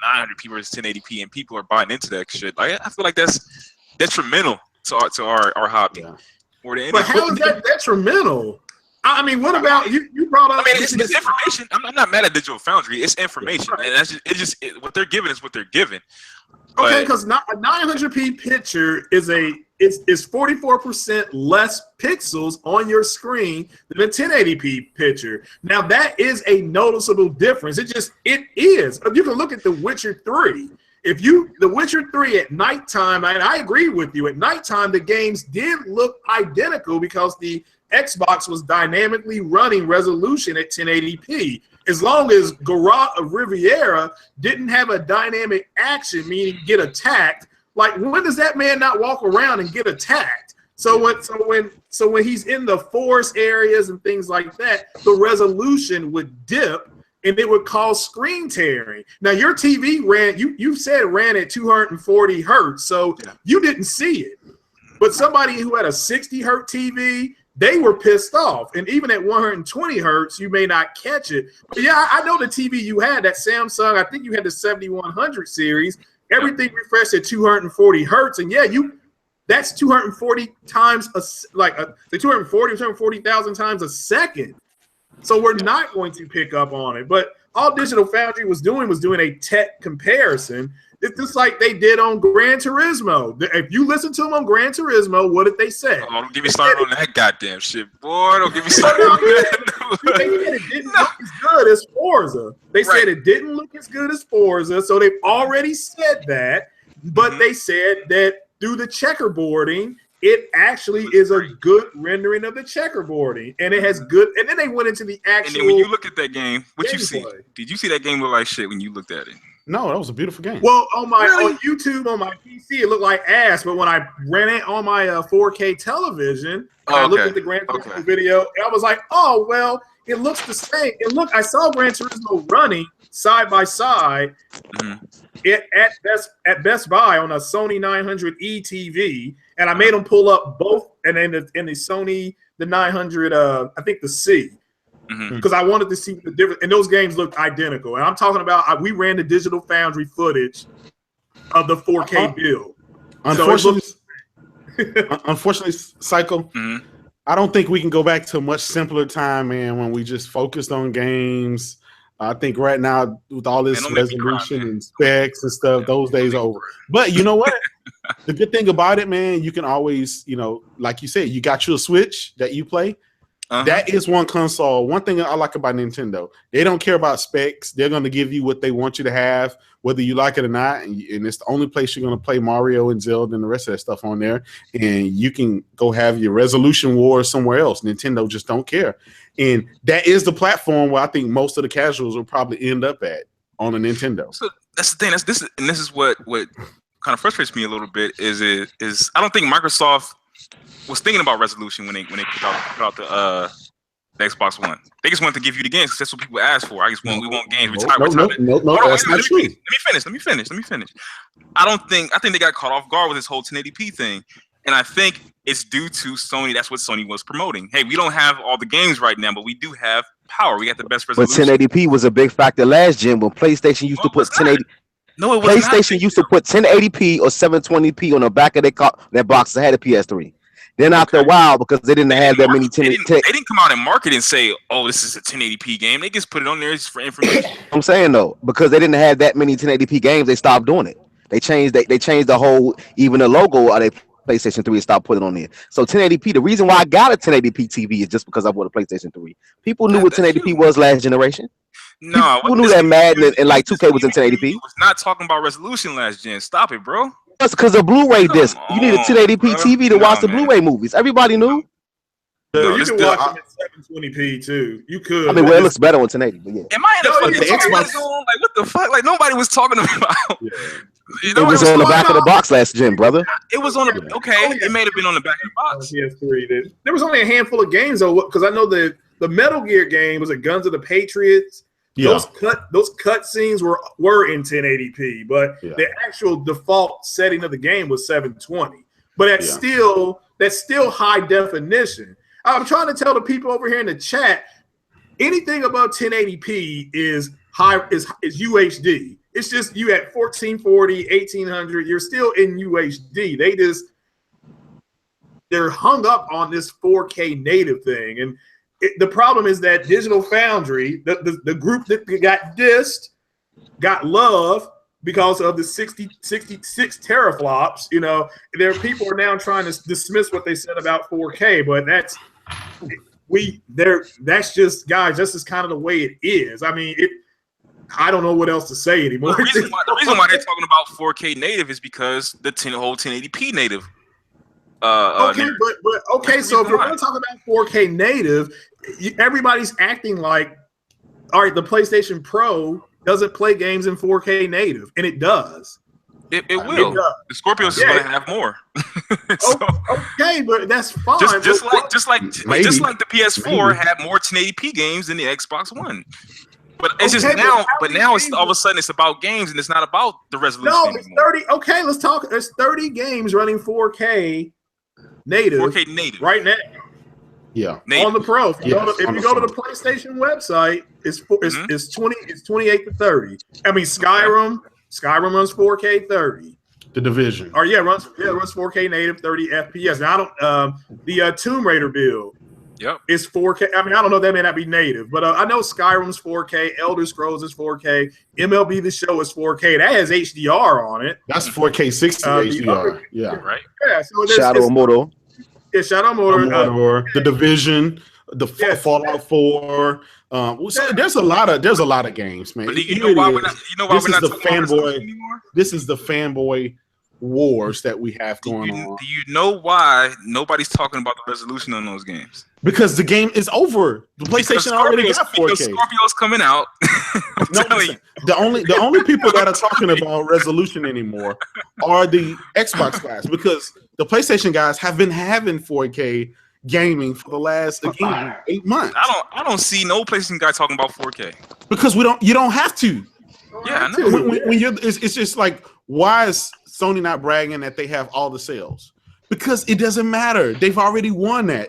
900p versus 1080p and people are buying into that shit, like I feel like that's detrimental to our hobby. Yeah. But how is that detrimental? I mean, what about you brought up? I mean, it's information. I'm not mad at Digital Foundry. It's information, and that's just what they're giving is what they're giving. Okay, because a 900p picture is 44% less pixels on your screen than a 1080p picture. Now that is a noticeable difference. It is. You can look at The Witcher 3. The Witcher 3 at nighttime, and I agree with you, at nighttime the games did look identical because the Xbox was dynamically running resolution at 1080p. As long as Geralt of Riviera didn't have a dynamic action, meaning get attacked, like when does that man not walk around and get attacked? So when he's in the forest areas and things like that, the resolution would dip and it would cause screen tearing. Now your TV ran at 240 hertz, so you didn't see it. But somebody who had a 60 hertz TV, they were pissed off. And even at 120 hertz, you may not catch it. But yeah, I know the TV you had, that Samsung, I think you had the 7100 series. Everything refreshed at 240 hertz. And yeah, that's 240 times, 240,000 times a second. So we're not going to pick up on it. But All Digital Foundry was doing a tech comparison. It's just like they did on Gran Turismo. If you listen to them on Gran Turismo, what did they say? Oh, don't get me started on that goddamn shit, boy. Don't get me started on that. They said it didn't look as good as Forza. They said it didn't look as good as Forza, so they've already said that. But they said that through the checkerboarding, it actually is a good rendering of the checkerboarding, and it has good. And then they went into the actual. And then when you look at that game, what you see? gameplay. Did you see that game look like shit when you looked at it? No, that was a beautiful game. Well, on YouTube, on my PC, it looked like ass. But when I ran it on my 4K television, I looked at the Gran Turismo video, and I was like, oh well, it looks the same. And look, I saw Gran Turismo running side by side at Best Buy on a Sony 900E TV, and I made them pull up both, and then the Sony the 900, I think the C. Because I wanted to see the difference, and those games looked identical. And I'm talking about we ran the Digital Foundry footage of the 4K build. Unfortunately, Psycho, I don't think we can go back to a much simpler time, man, when we just focused on games. I think right now, with all this resolution and specs and stuff, those days are over. But you know what? The good thing about it, man, you can always, like you said, you got your Switch that you play. That is one console. One thing I like about Nintendo, they don't care about specs. They're going to give you what they want you to have, whether you like it or not. And it's the only place you're going to play Mario and Zelda and the rest of that stuff on there. And you can go have your resolution war somewhere else. Nintendo just don't care. And that is the platform where I think most of the casuals will probably end up at on a Nintendo. So that's the thing. This is what kind of frustrates me a little bit is I don't think Microsoft was thinking about resolution when they put out the Xbox One. They just wanted to give you the games because that's what people ask for. We want games. No, that's not true. Let me finish. I think they got caught off guard with this whole 1080p thing. And I think it's due to Sony. That's what Sony was promoting. Hey, we don't have all the games right now, but we do have power. We got the best resolution. But 1080p was a big factor last gen when PlayStation used to put 1080. No, it was PlayStation used to put 1080p or 720p on the back of their box that had a PS3. Then after a while, because they didn't have that many 1080p. They didn't come out and market and say, "Oh, this is a 1080p game." They just put it on there just for information. I'm saying though, because they didn't have that many 1080p games, they stopped doing it. They changed the whole, even the logo of their PlayStation 3 and stopped putting it on there. So 1080p. The reason why I got a 1080p TV is just because I bought a PlayStation 3. People knew what 1080p was last generation. No, people knew that Madden and like 2K was in 1080p. Was not talking about resolution last gen. Stop it, bro. That's because of Blu-ray disc. You need a 1080p TV to watch the Blu-ray movies. Everybody knew. No, you can watch them at 720p too. You could. I mean, it looks better on 1080. But yeah. Am I in the Xbox zone? Like, what the fuck? Like, nobody was talking about. It was on the back of the box last gen, brother. It was on the it may have been on the back of the box. PS3. There was only a handful of games though, because I know the Metal Gear game was at Guns of the Patriots. Yeah. Those cut scenes were in 1080p, but the actual default setting of the game was 720. But that's still high definition. I'm trying to tell the people over here in the chat, anything above 1080p is UHD. It's just you at 1440, 1800, you're still in UHD. They're hung up on this 4K native thing. And the problem is that Digital Foundry, the group that got dissed, got love because of the 66 teraflops. People are now trying to dismiss what they said about 4K, but that's just, guys, this is kind of the way it is. I mean, I don't know what else to say anymore. The reason why they're talking about 4K native is because the whole 1080p native. So if we're going to talk about 4K native, everybody's acting like, all right, the PlayStation Pro doesn't play games in 4K native, and it does. It will. The Scorpios is going to have more. Okay, but that's fine. Just like the PS4 had more 1080p games than the Xbox One. But it's just now. But now it's all of a sudden it's about games and it's not about the resolution. No, it's 30. Okay, let's talk. There's 30 games running 4K native. 4K native right now. Yeah, on the Pro. If you go to the PlayStation website, it's 28 to 30. I mean, Skyrim runs 4K 30. The Division. Or runs 4K native 30 FPS. Now I don't the Tomb Raider build. Yep. It's 4K. I mean, I don't know. That may not be native, but I know Skyrim's 4K. Elder Scrolls is 4K. MLB The Show is 4K. That has HDR on it. That's 4K 60 HDR. Yeah. Right. Yeah. So Shadow of Mordor. Yeah, Shadow of Mordor. The Division, the Fallout 4. So there's a lot of games, man. But you know why we're not? You know why This we're is not the talking about fanboy. this anymore? This is the fanboy wars that we have going on. Do you know why nobody's talking about the resolution on those games? Because the game is over. The PlayStation already got 4K. Because Scorpio's coming out. No, listen, the only people that are talking about resolution anymore are the Xbox guys, because the PlayStation guys have been having 4K gaming for the last 8 months. I don't see no PlayStation guy talking about 4K. Because you don't have to. Yeah, I know. When you're, it's just like, why is Sony not bragging that they have all the sales? Because it doesn't matter. They've already won that.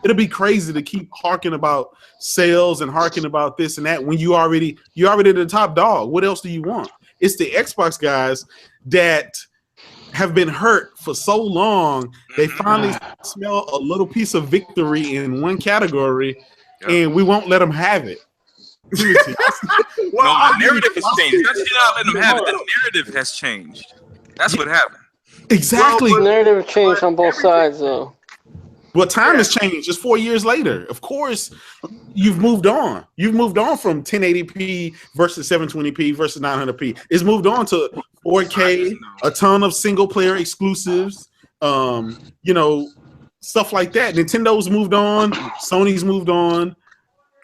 It'll be crazy to keep harking about sales and harking about this and that when you're already the top dog. What else do you want? It's the Xbox guys that have been hurt for so long. They finally smell a little piece of victory in one category, and we won't let them have it. Well, the narrative has changed. That's not letting them have it. The narrative has changed. That's what happened. Exactly. The narrative changed on both sides, though. Well, time has changed. It's 4 years later. Of course, you've moved on. You've moved on from 1080p versus 720p versus 900p. It's moved on to 4K, a ton of single player exclusives, stuff like that. Nintendo's moved on. Sony's moved on.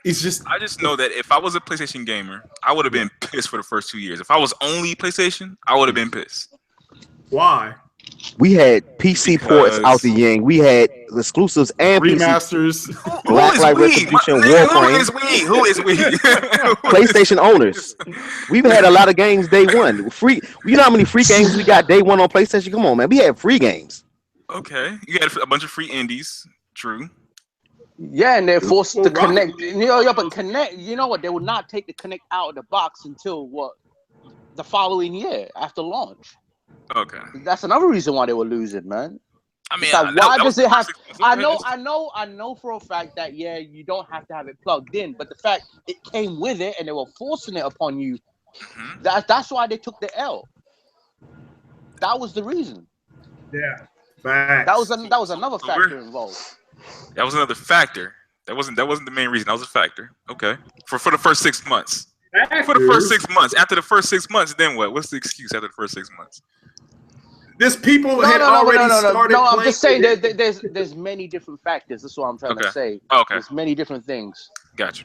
It's just, I just know that if I was a PlayStation gamer, I would have been pissed for the first 2 years. If I was only PlayStation, I would have been pissed. Why? We had PC ports out the yang. We had exclusives and remasters. Blacklight Retribution, Warframe. Who is we? PlayStation owners. We've had a lot of games day one. Free. You know how many free games we got day one on PlayStation? Come on, man. We had free games. Okay, you had a bunch of free indies. True. Yeah, and they're forced to connect. But connect. You know what? They would not take the Connect out of the box until the following year after launch. Okay. That's another reason why they were losing, man. I mean, like, why does it have? I know for a fact that you don't have to have it plugged in, but the fact it came with it and they were forcing it upon you, that's why they took the L. That was the reason. Yeah. Facts. That was another factor involved. That was another factor. That wasn't the main reason. That was a factor. Okay. For the first 6 months. For the first 6 months. After the first 6 months, then what? What's the excuse after the first 6 months? This people had already started. No, I'm just saying there's many different factors. That's what I'm trying to say. Okay. There's many different things. Gotcha.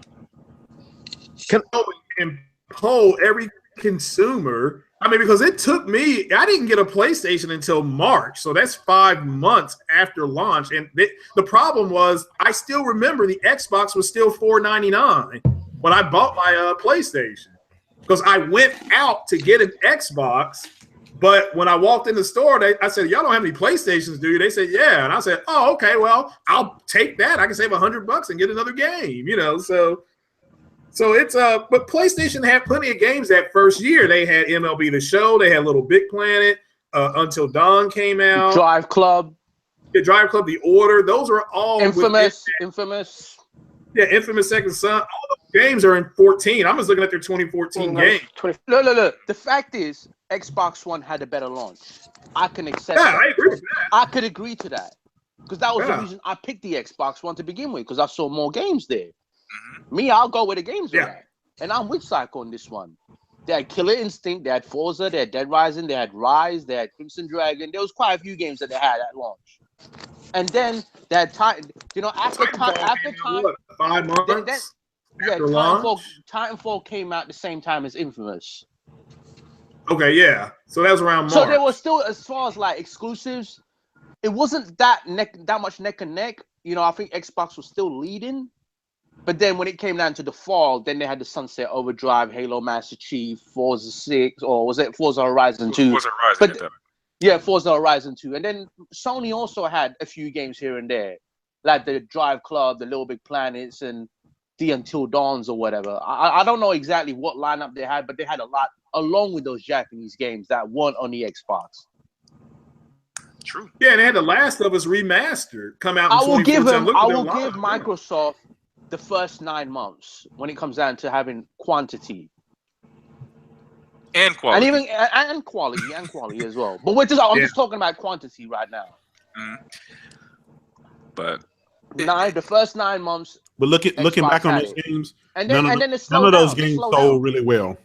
And poll every consumer. I mean, because it took me, I didn't get a PlayStation until March. So that's 5 months after launch. And the problem was, I still remember the Xbox was still $499 when I bought my PlayStation. Because I went out to get an Xbox, but when I walked in the store, I said, "Y'all don't have any PlayStations, do you?" They said, "Yeah." And I said, "Oh, okay, well, I'll take that. I can save $100 and get another game." So it's but PlayStation had plenty of games that first year. They had MLB The Show, they had Little Big Planet, Until Dawn came out, Drive Club, The Order. Those are all Infamous. Yeah, Infamous Second Son. All those games are in 14. I'm just looking at their 2014 game. Look. The fact is, Xbox One had a better launch. I can accept that. I agree with that. I could agree to that. Because that was the reason I picked the Xbox One to begin with, because I saw more games there. Me, I'll go where the games are at. And I'm with Psycho on this one. They had Killer Instinct, they had Forza, they had Dead Rising, they had Rise, they had Crimson Dragon. There was quite a few games that they had at launch. And then they had time, after time, what, 5 months? Titanfall came out the same time as Infamous. Okay, yeah. So that was around March. So there was still, as far as like exclusives, it wasn't that much neck and neck. I think Xbox was still leading. But then when it came down to the fall, then they had the Sunset Overdrive, Halo Master Chief, Forza 6, or was it Forza Horizon 2? Forza Horizon. Yeah, Forza Horizon 2. And then Sony also had a few games here and there, like the Drive Club, the Little Big Planets, and the Until Dawns or whatever. I don't know exactly what lineup they had, but they had a lot along with those Japanese games that weren't on the Xbox. True. Yeah, and they had The Last of Us remastered come out. I will give Look, Microsoft the first 9 months when it comes down to having quantity and quality, and even and quality as well. But I'm just talking about quantity right now. Mm-hmm. But the first 9 months. But looking back on those games, and then none of those games sold really well.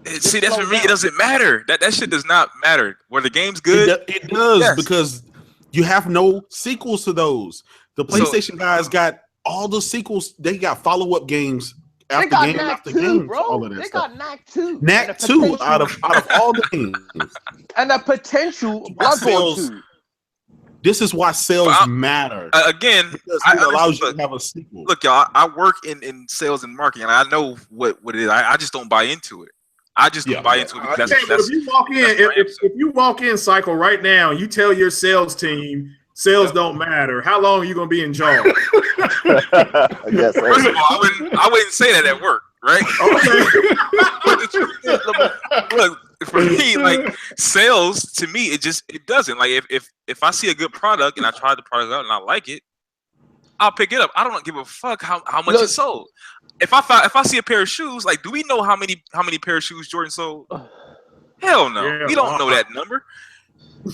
See, that's for me. It doesn't matter. That shit does not matter. Were the games good? It does because you have no sequels to those. The PlayStation guys got all the sequels. They got follow-up games after game after game. All of that they stuff. got Knack 2. Knack 2 out of all the games. And a potential Bloodborne 2. This is why sales matter. Again, because it allows you to have a sequel. Look, y'all, I work in sales and marketing, and I know what it is. I just don't buy into it. I just don't buy into it because if you walk in, Cycle, right now, you tell your sales team sales don't matter. How long are you going to be in charge? Yes, first of all, I wouldn't say that at work, right? Okay. Look, for me, like sales, to me, it doesn't. Like if I see a good product and I try the product out and I like it, I'll pick it up. I don't give a fuck how much it sold. If I see a pair of shoes, like, do we know how many pair of shoes Jordan sold? Hell no, we don't know that number.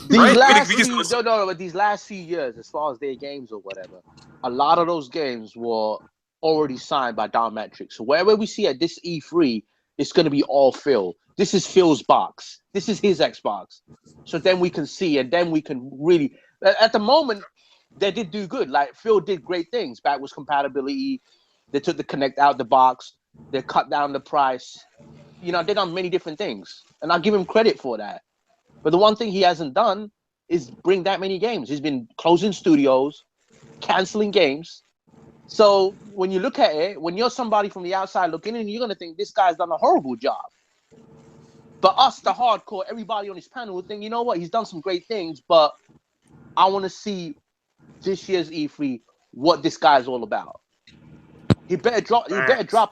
But these last few years, as far as their games or whatever, a lot of those games were already signed by Diametrics. So wherever we see at this E3, it's going to be all Phil. This is Phil's box. This is his Xbox. So then we can see, and then we can really. At the moment, they did do good. Like Phil did great things. Backwards compatibility. They took the Kinect out the box. They cut down the price. You know, they done many different things, and I give him credit for that. But the one thing he hasn't done is bring that many games. He's been closing studios, canceling games. So when you look at it, when you're somebody from the outside looking in, you're gonna think this guy's done a horrible job. But us, the hardcore, everybody on this panel would think, you know what, he's done some great things, but I want to see this year's E3 what this guy's all about. He better drop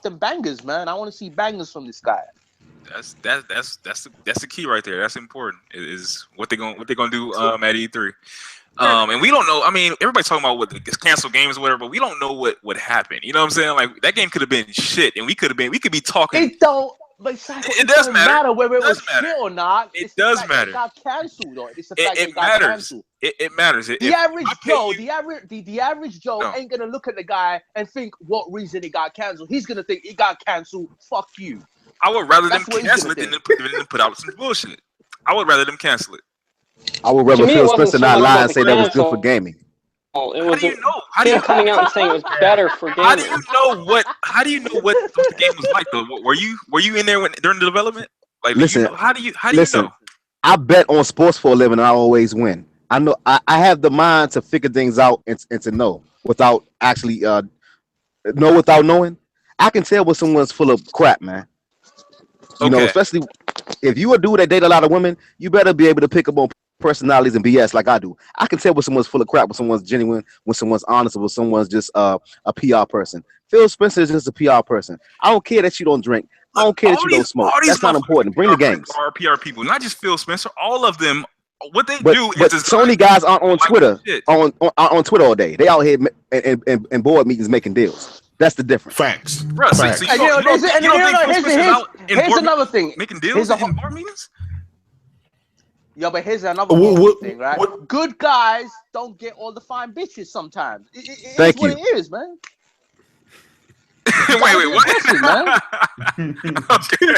them bangers, man. I want to see bangers from this guy. That's the key right there. That's important. Is what they're gonna do at E3. And we don't know. I mean, everybody's talking about what the canceled games or whatever, but we don't know what happened. You know what I'm saying? Like that game could have been shit, and we could be talking. It don't. But it doesn't matter whether it was shit or not. It does matter. It got canceled, though. It's the fact that it got canceled. It matters. The average Joe ain't gonna look at the guy and think what reason it got canceled. He's gonna think it got canceled. Fuck you. I would rather them cancel it than put out some bullshit. I would rather them cancel it. I would rather Phil Spencer not lie and say that was good for gaming. It was how do you coming out and saying it was better for gaming? How do you know what the game was like though? Were you in there during the development? Like, listen, how do you know? I bet on sports for a living and I always win. I know I have the mind to figure things out and to know without actually without knowing. I can tell when someone's full of crap, man. You know, especially if you a dude that date a lot of women, you better be able to pick up on personalities and BS like I do. I can tell when someone's full of crap, when someone's genuine, when someone's honest, when someone's just a PR person. Phil Spencer is just a PR person. I don't care that you don't drink. I don't care that you don't smoke. That's not important. Bring the games. PR people, not just Phil Spencer. All of them. What they do is Sony guys aren't on Twitter on Twiher all day. They out here in board meetings making deals. That's the difference. Facts. Facts. Here's another thing. Making deals in board meetings. Yeah, but here's another thing, right? Good guys don't get all the fine bitches sometimes. It's what it is, man. Wait, what? Listen, man. Okay.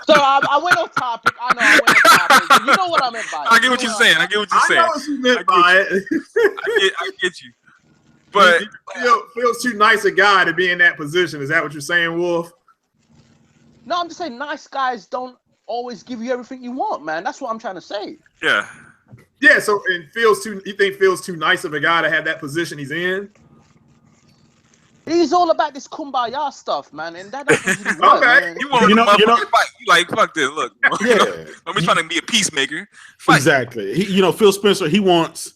So I went off topic. I know I went off topic. You know what I meant by it. I get what you're saying. I know what you meant by it. I get you. But Phil's too nice a guy to be in that position. Is that what you're saying, Wolf? No, I'm just saying nice guys don't always give you everything you want, man. That's what I'm trying to say. Yeah. Yeah, so you think Phil's too nice of a guy to have that position he's in? He's all about this kumbaya stuff, man, and that doesn't really work, okay. Man. You want to fight. You like, fuck this. Look, I'm just trying to be a peacemaker. Fight. Exactly. Phil Spencer, he wants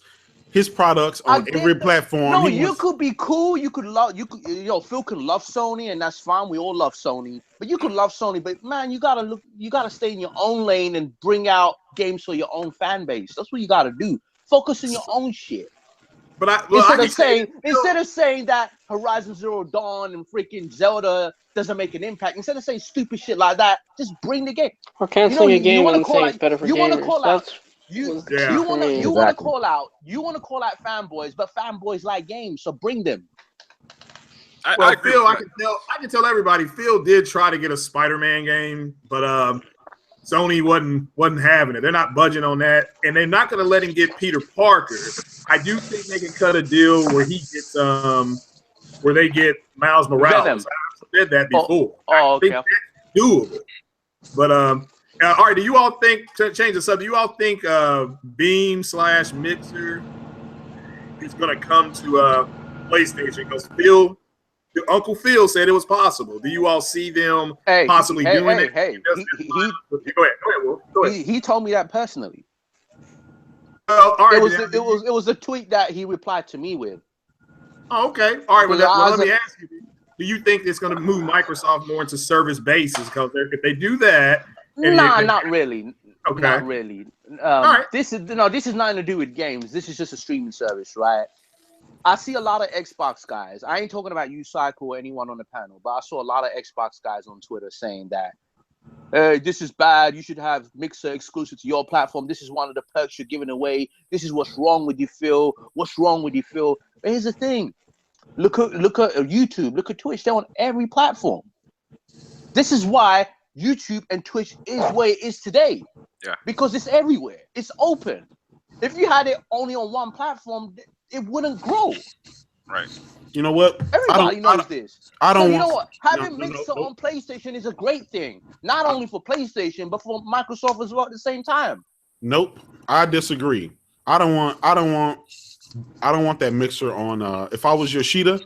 his products on every platform. No, you could be cool. You could love. Phil can love Sony, and that's fine. We all love Sony, but you can love Sony. But man, you gotta stay in your own lane and bring out games for your own fan base. That's what you gotta do. Focus on your own shit. But instead of saying that Horizon Zero Dawn and freaking Zelda doesn't make an impact, instead of saying stupid shit like that, just bring the game. Or canceling a game and saying it's better for gamers. You want to call out fanboys, but fanboys like games, so bring them. I can tell everybody. Phil did try to get a Spider-Man game, but Sony wasn't having it. They're not budging on that, and they're not going to let him get Peter Parker. I do think they can cut a deal where he gets where they get Miles Morales. I've said that before. I think that's doable. But all right. Do you all think, to change the subject? Do you all think Beam/Mixer is going to come to PlayStation? Because Uncle Phil said it was possible. Do you all see them possibly doing it? Go ahead, Will. Go ahead. He told me that personally. All right. It was a tweet that he replied to me with. Oh, okay. All right. Well, let me ask you. Do you think it's going to move Microsoft more into service basis? Because if they do that, not really. Okay. Not really. All right. This is nothing to do with games. This is just a streaming service, right? I see a lot of Xbox guys. I ain't talking about you, Cycle, or anyone on the panel, but I saw a lot of Xbox guys on Twitter saying that, hey, this is bad. You should have Mixer exclusive to your platform. This is one of the perks you're giving away. This is what's wrong with you, Phil. What's wrong with you, Phil? But here's the thing. Look at YouTube. Look at Twitch. They're on every platform. This is why YouTube and Twitch is where it is today. Yeah. Because it's everywhere. It's open. If you had it only on one platform, it wouldn't grow. Right. You know what? Everybody knows this. I don't. You know what? Having Mixer on PlayStation is a great thing, not only for PlayStation but for Microsoft as well at the same time. Nope, I disagree. I don't want that Mixer on. If I was Yoshida,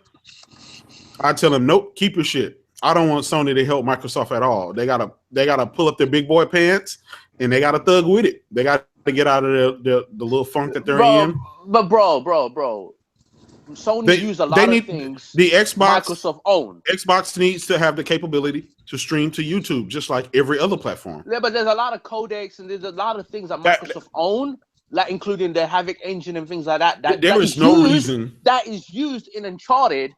I'd tell him, nope, keep your shit. I don't want Sony to help Microsoft at all. They gotta pull up their big boy pants and they gotta thug with it. They got to get out of the little funk that they're in. But bro, Sony use a lot of things. The Xbox, Microsoft own. Xbox needs to have the capability to stream to YouTube, just like every other platform. Yeah, but there's a lot of codecs and there's a lot of things that Microsoft own, like including the Havoc engine and things like that. There is no reason that is used in Uncharted.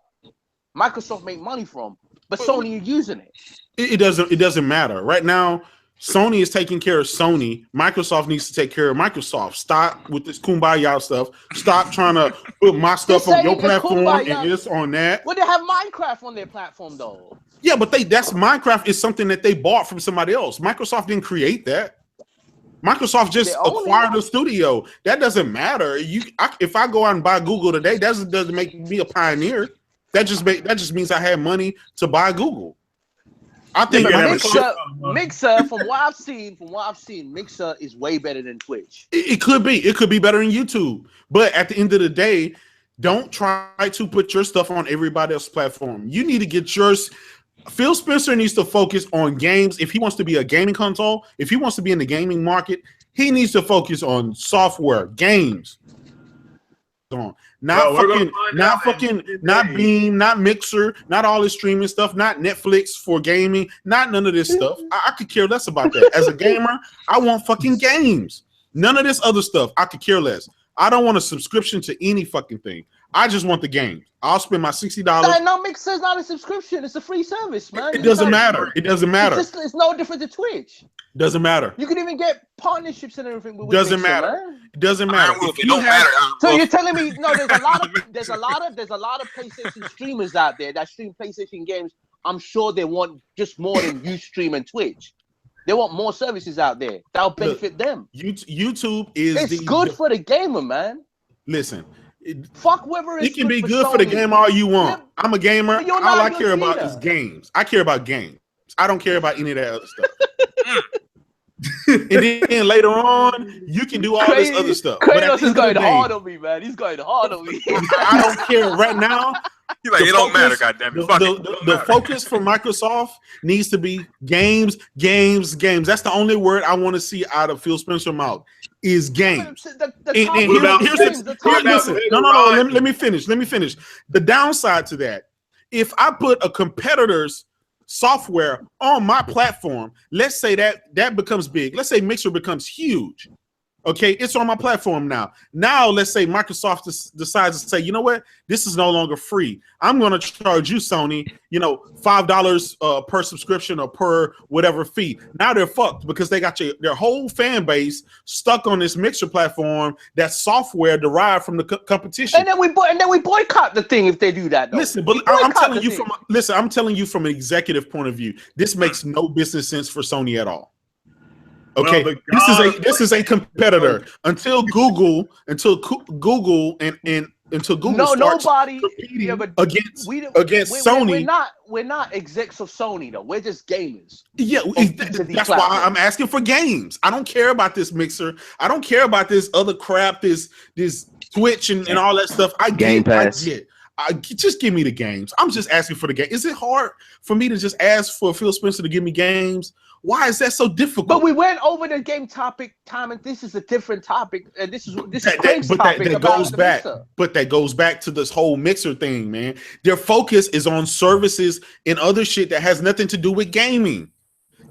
Microsoft make money from, but Sony is using it. It doesn't matter right now. Sony is taking care of Sony. Microsoft needs to take care of Microsoft. Stop with this kumbaya stuff. Stop trying to put my stuff on your platform and this on that. Well, they have Minecraft on their platform, though. Yeah, but that's Minecraft is something that they bought from somebody else. Microsoft didn't create that. Microsoft just acquired a studio. That doesn't matter. If I go out and buy Google today, that doesn't make me a pioneer. That just means I had money to buy Google. I think Mixer, from what I've seen, Mixer is way better than Twitch. It could be better than YouTube. But at the end of the day, don't try to put your stuff on everybody else's platform. You need to get yours. Phil Spencer needs to focus on games. If he wants to be a gaming console, if he wants to be in the gaming market, he needs to focus on software, games. Not Beam, not Mixer, not all this streaming stuff, not Netflix for gaming, not none of this stuff. I could care less about that. As a gamer, I want fucking games. None of this other stuff. I could care less. I don't want a subscription to any fucking thing. I just want the games. I'll spend my $60. No, Mixer's not a subscription. It's a free service, man. It doesn't matter. It doesn't matter. It's no different to Twitch. Doesn't matter. You can even get partnerships and everything with doesn't Mixer, matter. Man. It doesn't matter. It don't matter. So you're telling me there's a lot of PlayStation streamers out there that stream PlayStation games. I'm sure they want just more than you stream and Twitch. They want more services out there that'll benefit them. YouTube is good for the gamer, man. Listen, fuck whether it can be good for the game all you want. I'm a gamer. All I care about is games. I care about games. I don't care about any of that other stuff. And then later on, you can do all this other stuff. Kratos is going hard on me, man. He's going hard on me. I don't care right now. He's like, it don't matter, goddamn it. The focus for Microsoft needs to be games. That's the only word I want to see out of Phil Spencer's mouth is games. Let me finish. The downside to that, if I put a competitor's software on my platform, let's say that becomes big. Let's say Mixer becomes huge. Okay, it's on my platform now. Now, let's say Microsoft decides to say, you know what, this is no longer free. I'm going to charge you, Sony, $5 per subscription or per whatever fee. Now they're fucked because they got their whole fan base stuck on this Mixer platform. That's software derived from the competition. And then we boycott the thing if they do that. Though. Listen, but I'm telling you from an executive point of view, this makes no business sense for Sony at all. Okay, well, this is a competitor until Google starts competing against Sony. We're not execs of Sony though. We're just gamers. Yeah, that's why I'm asking for games. I don't care about this Mixer. I don't care about this other crap. This Twitch and all that stuff. Game Pass. Just give me the games. I'm just asking for the game. Is it hard for me to just ask for Phil Spencer to give me games? Why is that so difficult? But we went over the game topic, Tom, and this is a different topic. And this is Craig's topic. That goes back to this whole Mixer thing, man. Their focus is on services and other shit that has nothing to do with gaming.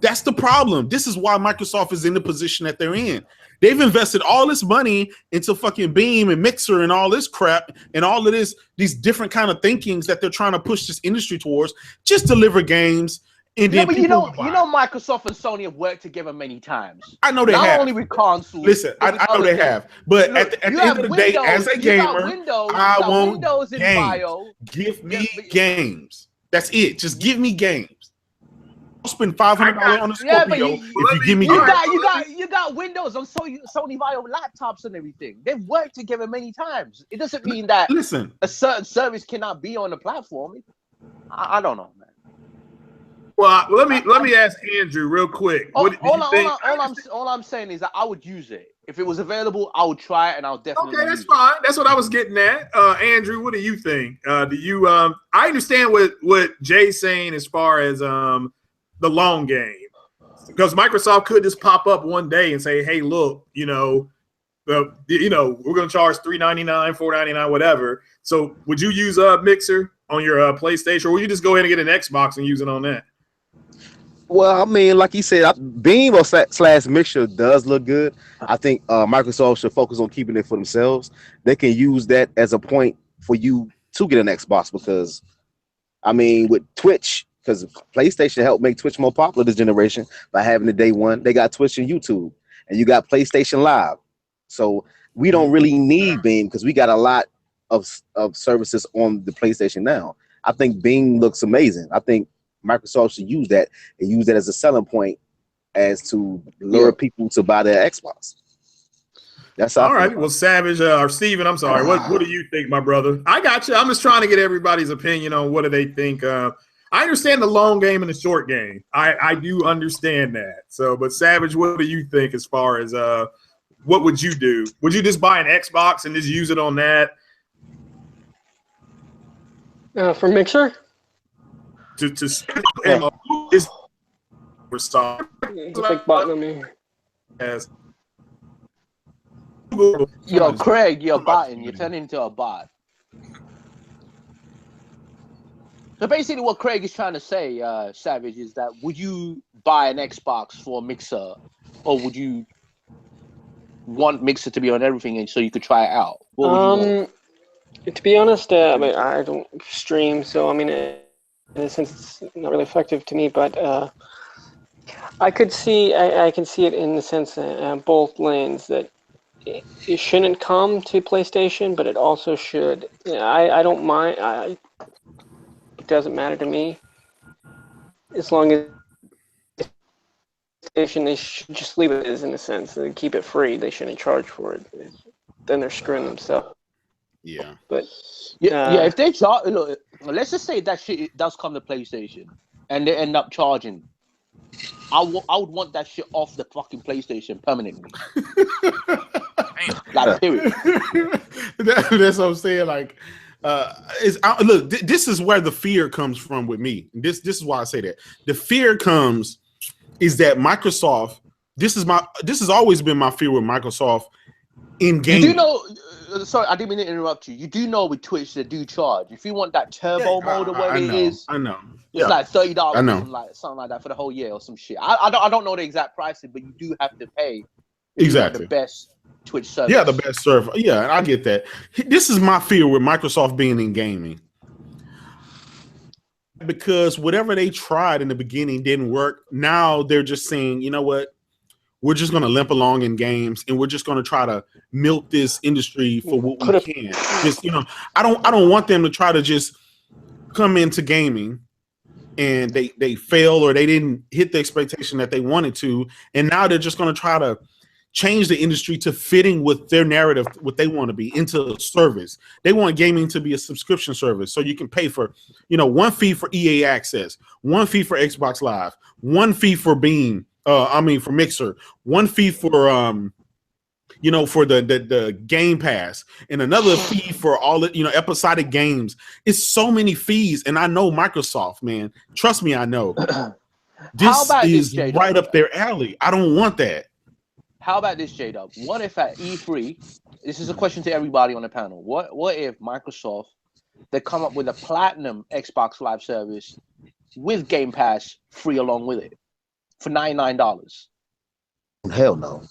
That's the problem. This is why Microsoft is in the position that they're in. They've invested all this money into fucking Beam and Mixer and all this crap and all of these different kind of thinkings that they're trying to push this industry towards. Just deliver games. And yeah, but you know, Microsoft and Sony have worked together many times. I know they have. Not only with consoles. Listen, I know they have. But look, at the end of the day, as a gamer, I want games. Give me games. That's it. Just give me games. I'll spend $500 on a Scorpio if you give me games. You got Windows on Sony Vaio laptops and everything. They've worked together many times. It doesn't mean that a certain service cannot be on the platform. I don't know, man. Well, let me ask Andrew real quick. All I'm saying is that I would use it if it was available. I would try it, and I'll definitely. Okay, that's fine. That's what I was getting at. Andrew, what do you think? Do you? I understand what Jay's saying as far as the long game, because Microsoft could just pop up one day and say, "Hey, look, we're going to charge $3.99, $4.99, whatever." So, would you use a Mixer on your PlayStation, or would you just go ahead and get an Xbox and use it on that? Well, I mean, like you said, Beam or / Mixer does look good. I think Microsoft should focus on keeping it for themselves. They can use that as a point for you to get an Xbox because, I mean, with Twitch, because PlayStation helped make Twitch more popular this generation by having the day one. They got Twitch and YouTube, and you got PlayStation Live. So we don't really need Beam because we got a lot of services on the PlayStation now. I think Beam looks amazing. I think Microsoft should use that and use that as a selling point as to lure people to buy their Xbox. That's all right. Well, Savage or Steven, I'm sorry. What do you think, my brother? I got you. I'm just trying to get everybody's opinion on what do they think. I understand the long game and the short game. I do understand that. So, but Savage, what do you think as far as what would you do? Would you just buy an Xbox and just use it on that? For Mixer? Is like botting me. As yo, Craig, you're botting. You're turning into a bot. So basically, what Craig is trying to say, Savage, is that would you buy an Xbox for a Mixer, or would you want Mixer to be on everything and so you could try it out? What would you want? To be honest, I mean, I don't stream, so I mean, in a sense, it's not really effective to me. But I can see it in the sense both lanes that it shouldn't come to PlayStation, but it also should. I don't mind. It doesn't matter to me as long as PlayStation, they should just leave it as in a sense and keep it free. They shouldn't charge for it. Then they're screwing themselves. Yeah, but if they charge, look, let's just say that shit does come to PlayStation and they end up charging. I would want that shit off the fucking PlayStation permanently. Like, period. That's what I'm saying. Like, look, this is where the fear comes from with me. This is why I say that. The fear comes is that Microsoft. This has always been my fear with Microsoft in gaming. You do know. Sorry, I didn't mean to interrupt you. You do know with Twitch they do charge. If you want that turbo mode or what it is, I know. It's like $30. I know. Something like that for the whole year or some shit. I don't know the exact pricing, but you do have to pay. Exactly. The best Twitch service. Yeah, the best server. Yeah, I get that. This is my fear with Microsoft being in gaming. Because whatever they tried in the beginning didn't work. Now they're just saying, you know what? We're just going to limp along in games, and we're just going to try to milk this industry for what we can. Just, I don't want them to try to just come into gaming and they fail or they didn't hit the expectation that they wanted to, and now they're just going to try to change the industry to fitting with their narrative, what they want to be, into a service. They want gaming to be a subscription service, so you can pay for, one fee for EA Access, one fee for Xbox Live, one fee for Beam, for Mixer, one fee for for the Game Pass, and another fee for all the episodic games. It's so many fees, and I know Microsoft, man. Trust me, I know. This is right up their alley. I don't want that. How about this, J-Dub? What if at E3, this is a question to everybody on the panel, what if Microsoft, they come up with a platinum Xbox Live service with Game Pass free along with it for $99? Hell no.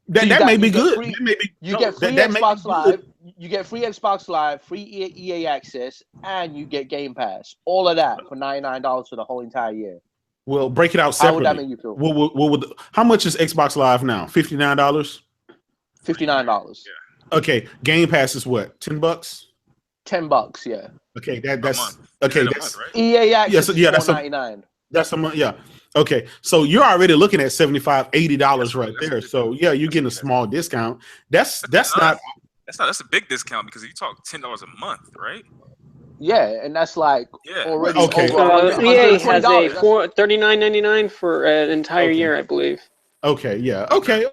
That may be good. You get free Xbox Live, you get free Xbox Live, free EA Access, and you get Game Pass. All of that for $99 for the whole entire year. Well, break it out separately. How would that make you feel? How much is Xbox Live now? $59? $59. Yeah. Okay, Game Pass is what? $10? $10, yeah. Okay, that's okay. That's month, right? EA Access is that's $4.99. That's a month, yeah. Okay, so you're already looking at $75, $80 right there. So yeah, you're getting a small discount. That's a big discount because you talk $10 a month, right? Yeah, and that's like already okay. EA has a $39.99 for an entire year, I believe. Okay, yeah. Okay.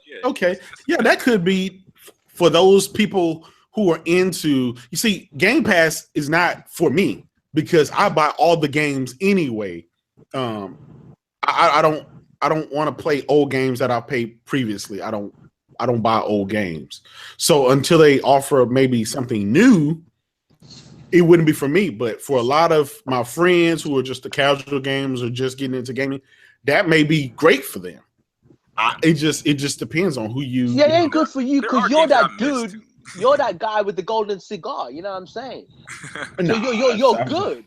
Yeah, that could be for those people who are into. You see, Game Pass is not for me because I buy all the games anyway. I don't want to play old games that I played previously. I don't buy old games. So until they offer maybe something new, it wouldn't be for me. But for a lot of my friends who are just the casual gamers or just getting into gaming, that may be great for them. It just depends on who you. Yeah, it ain't good for you because you're that dude. You're that guy with the golden cigar. You know what I'm saying? So you're good.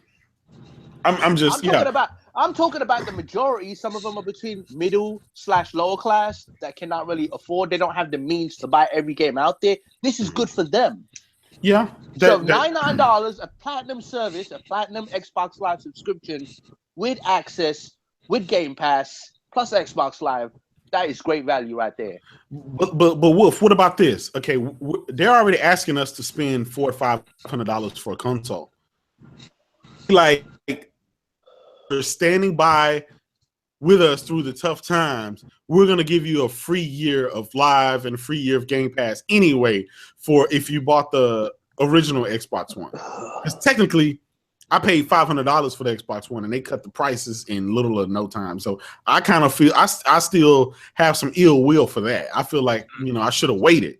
I'm talking about the majority. Some of them are between middle/lower class that cannot really afford. They don't have the means to buy every game out there. This is good for them. Yeah. So $99, a platinum service, a platinum Xbox Live subscription with access, with Game Pass, plus Xbox Live. That is great value right there. But Wolf, what about this? Okay, they're already asking us to spend $400 or $500 for a console. Like, they're standing by with us through the tough times. We're gonna give you a free year of Live and a free year of Game Pass anyway. For if you bought the original Xbox One, because technically, I paid $500 for the Xbox One, and they cut the prices in little or no time. So I kind of feel I still have some ill will for that. I feel like I should have waited.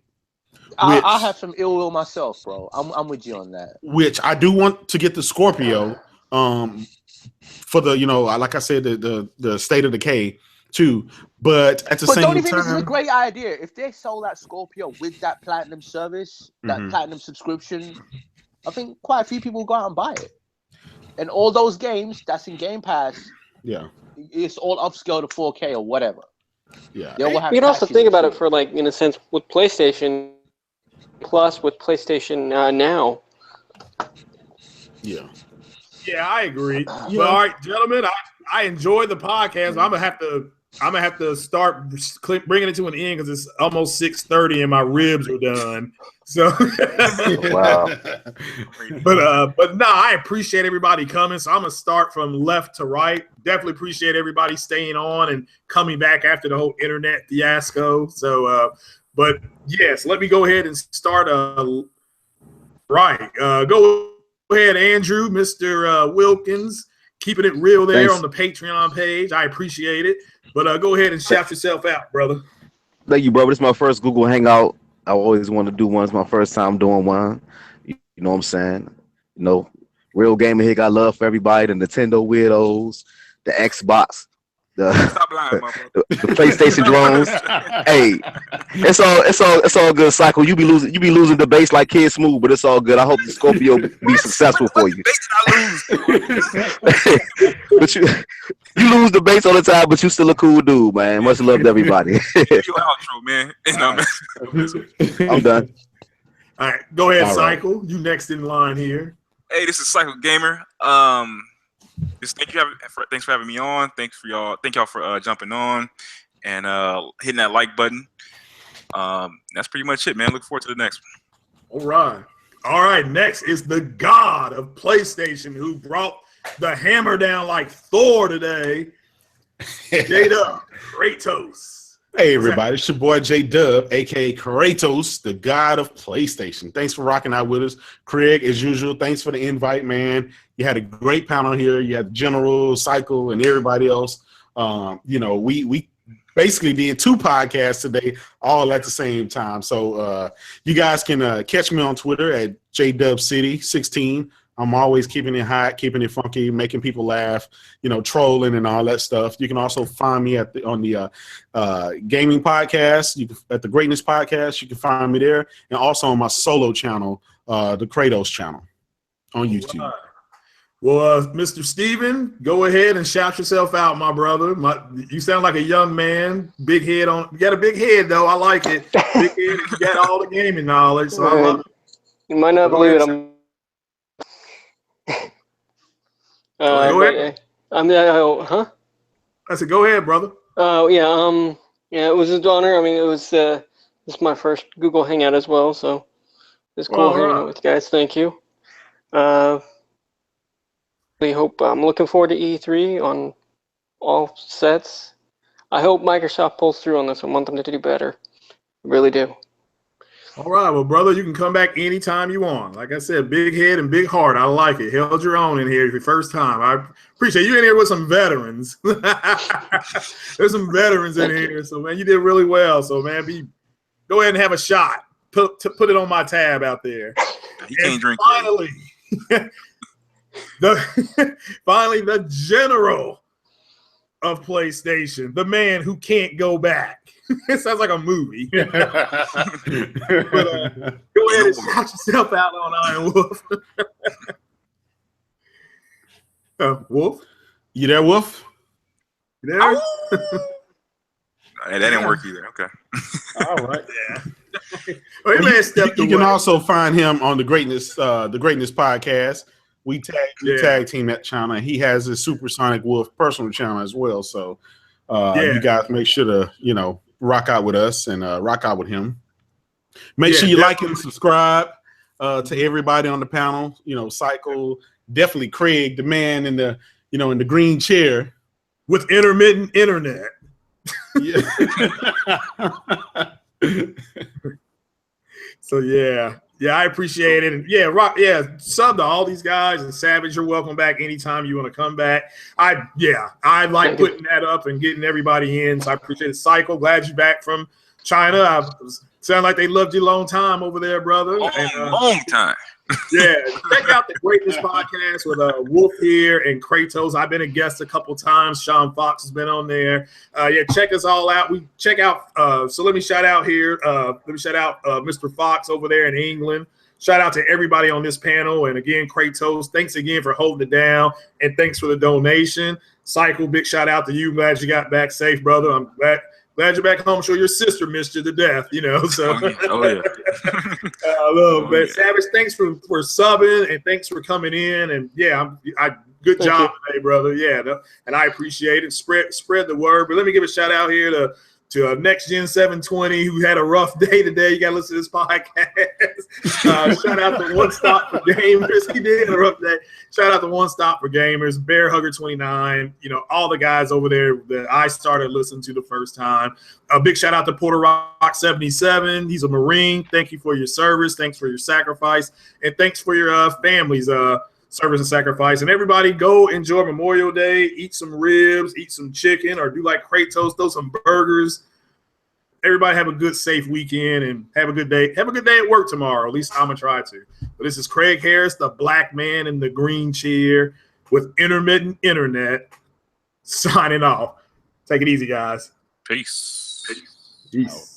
I have some ill will myself, bro. I'm with you on that. Which I do want to get the Scorpio, for the like I said, the State of Decay too. But at the same time, don't you think this is a great idea? If they sold that Scorpio with that platinum service, that platinum subscription, I think quite a few people will go out and buy it. And all those games that's in Game Pass, it's all upscale to 4K or whatever. Yeah, you can also think about it for like in a sense with PlayStation Plus, with PlayStation Now. Yeah. Yeah, I agree. Well, all right, gentlemen, I enjoy the podcast. I'm gonna have to start bringing it to an end because it's almost 6:30 and my ribs are done. So, wow. But no, I appreciate everybody coming. So I'm gonna start from left to right. Definitely appreciate everybody staying on and coming back after the whole internet fiasco. So, but yes, let me go ahead and start. Right, go ahead, Andrew, Mr. Wilkins, keeping it real there on the Patreon page. I appreciate it. But go ahead and shout yourself out, brother. Thank you, bro. This is my first Google Hangout. I always want to do one. It's my first time doing one. You know what I'm saying? Real gamer here got love for everybody. The Nintendo weirdos, the Xbox Stop lying, the PlayStation drones. Hey, it's all good. Cycle. You be losing the base like Kid Smooth, but it's all good. I hope the Scorpio be successful for you. But you lose the base all the time, but you still a cool dude, man. Much love to everybody. Your outro, man. I'm done. All right, go ahead, All right. Cycle. You next in line here. Hey, this is Cycle Gamer. Just thanks for having me on. Thank y'all for jumping on and hitting that like button. That's pretty much it, man. Look forward to the next one. All right. Next is the god of PlayStation who brought the hammer down like Thor today. J-Dub, Kratos. Hey everybody, it's your boy J-Dub, aka Kratos, the god of PlayStation. Thanks for rocking out with us. Craig, as usual, thanks for the invite, man. You had a great panel here. You had General, Cycle, and everybody else. We basically did 2 podcasts today, all at the same time. So you guys can catch me on Twitter at JDubCity16. I'm always keeping it hot, keeping it funky, making people laugh, trolling and all that stuff. You can also find me on the gaming podcast, at the Greatness Podcast. You can find me there, and also on my solo channel, the Kratos channel on YouTube. Right. Well, Mr. Steven, go ahead and shout yourself out, my brother. You sound like a young man, big head on. You got a big head though. I like it. Big head. You got all the gaming knowledge. So I love it. You might not believe it. Go ahead. I said, go ahead, brother. Oh yeah. It was an honor. I mean, this is my first Google Hangout as well, so it's cool hanging out with you guys. Thank you. We hope. I'm looking forward to E3 on all sets. I hope Microsoft pulls through on this. I want them to do better. I really do. All right, well, brother, you can come back anytime you want. Like I said, big head and big heart. I like it. Held your own in here for the first time. I appreciate you in here with some veterans. There's some veterans in here. So, man, you did really well. So, man, go ahead and have a shot. Put it on my tab out there. He can't drink. Finally, the general of PlayStation, the man who can't go back. It sounds like a movie. But, go ahead and shout yourself out on Iron Wolf. Wolf? You there, Wolf? You there? That didn't work either. Okay. All right. Yeah. Well, you can also find him on the Greatness Podcast. We tag team that channel. He has a Supersonic Wolf personal channel as well. So you guys make sure to rock out with us and rock out with him. Make sure you like and subscribe to everybody on the panel. Cycle, definitely Craig, the man in the in the green chair with intermittent internet. Yeah. So I appreciate it. And sub to all these guys, and Savage, you're welcome back anytime you want to come back. I like putting that up and getting everybody in. So I appreciate it. Cycle, glad you're back from China. Sound like they loved you a long time over there, brother. Long time. Check out the Greatness Podcast with Wolf here and Kratos. I've been a guest a couple times. Sean Fox has been on there. Check us all out. We check out. So let me shout out here. Mr. Fox over there in England. Shout out to everybody on this panel. And again, Kratos, thanks again for holding it down. And thanks for the donation. Cycle, big shout out to you. Glad you got back safe, brother. I'm glad you're back home. I'm sure your sister missed you to death, So I love, man. Savage, thanks for subbing and thanks for coming in. And good job today, brother. And I appreciate it. Spread the word. But let me give a shout out here to Next Gen 720 who had a rough day today. You got to listen to this podcast. Shout out to One Stop for Gamers. He did a rough day. Shout out to One Stop for Gamers, Bear Hugger 29. All the guys over there that I started listening to the first time. A big shout out to Porter Rock 77. He's a Marine. Thank you for your service. Thanks for your sacrifice, and thanks for your family's service and sacrifice. And everybody go enjoy Memorial Day, eat some ribs, eat some chicken, or do like Kratos, throw some burgers. Everybody have a good, safe weekend and have a good day. Have a good day at work tomorrow. At least I'm going to try to. But this is Craig Harris, the black man in the green chair with intermittent internet, signing off. Take it easy, guys. Peace. Peace.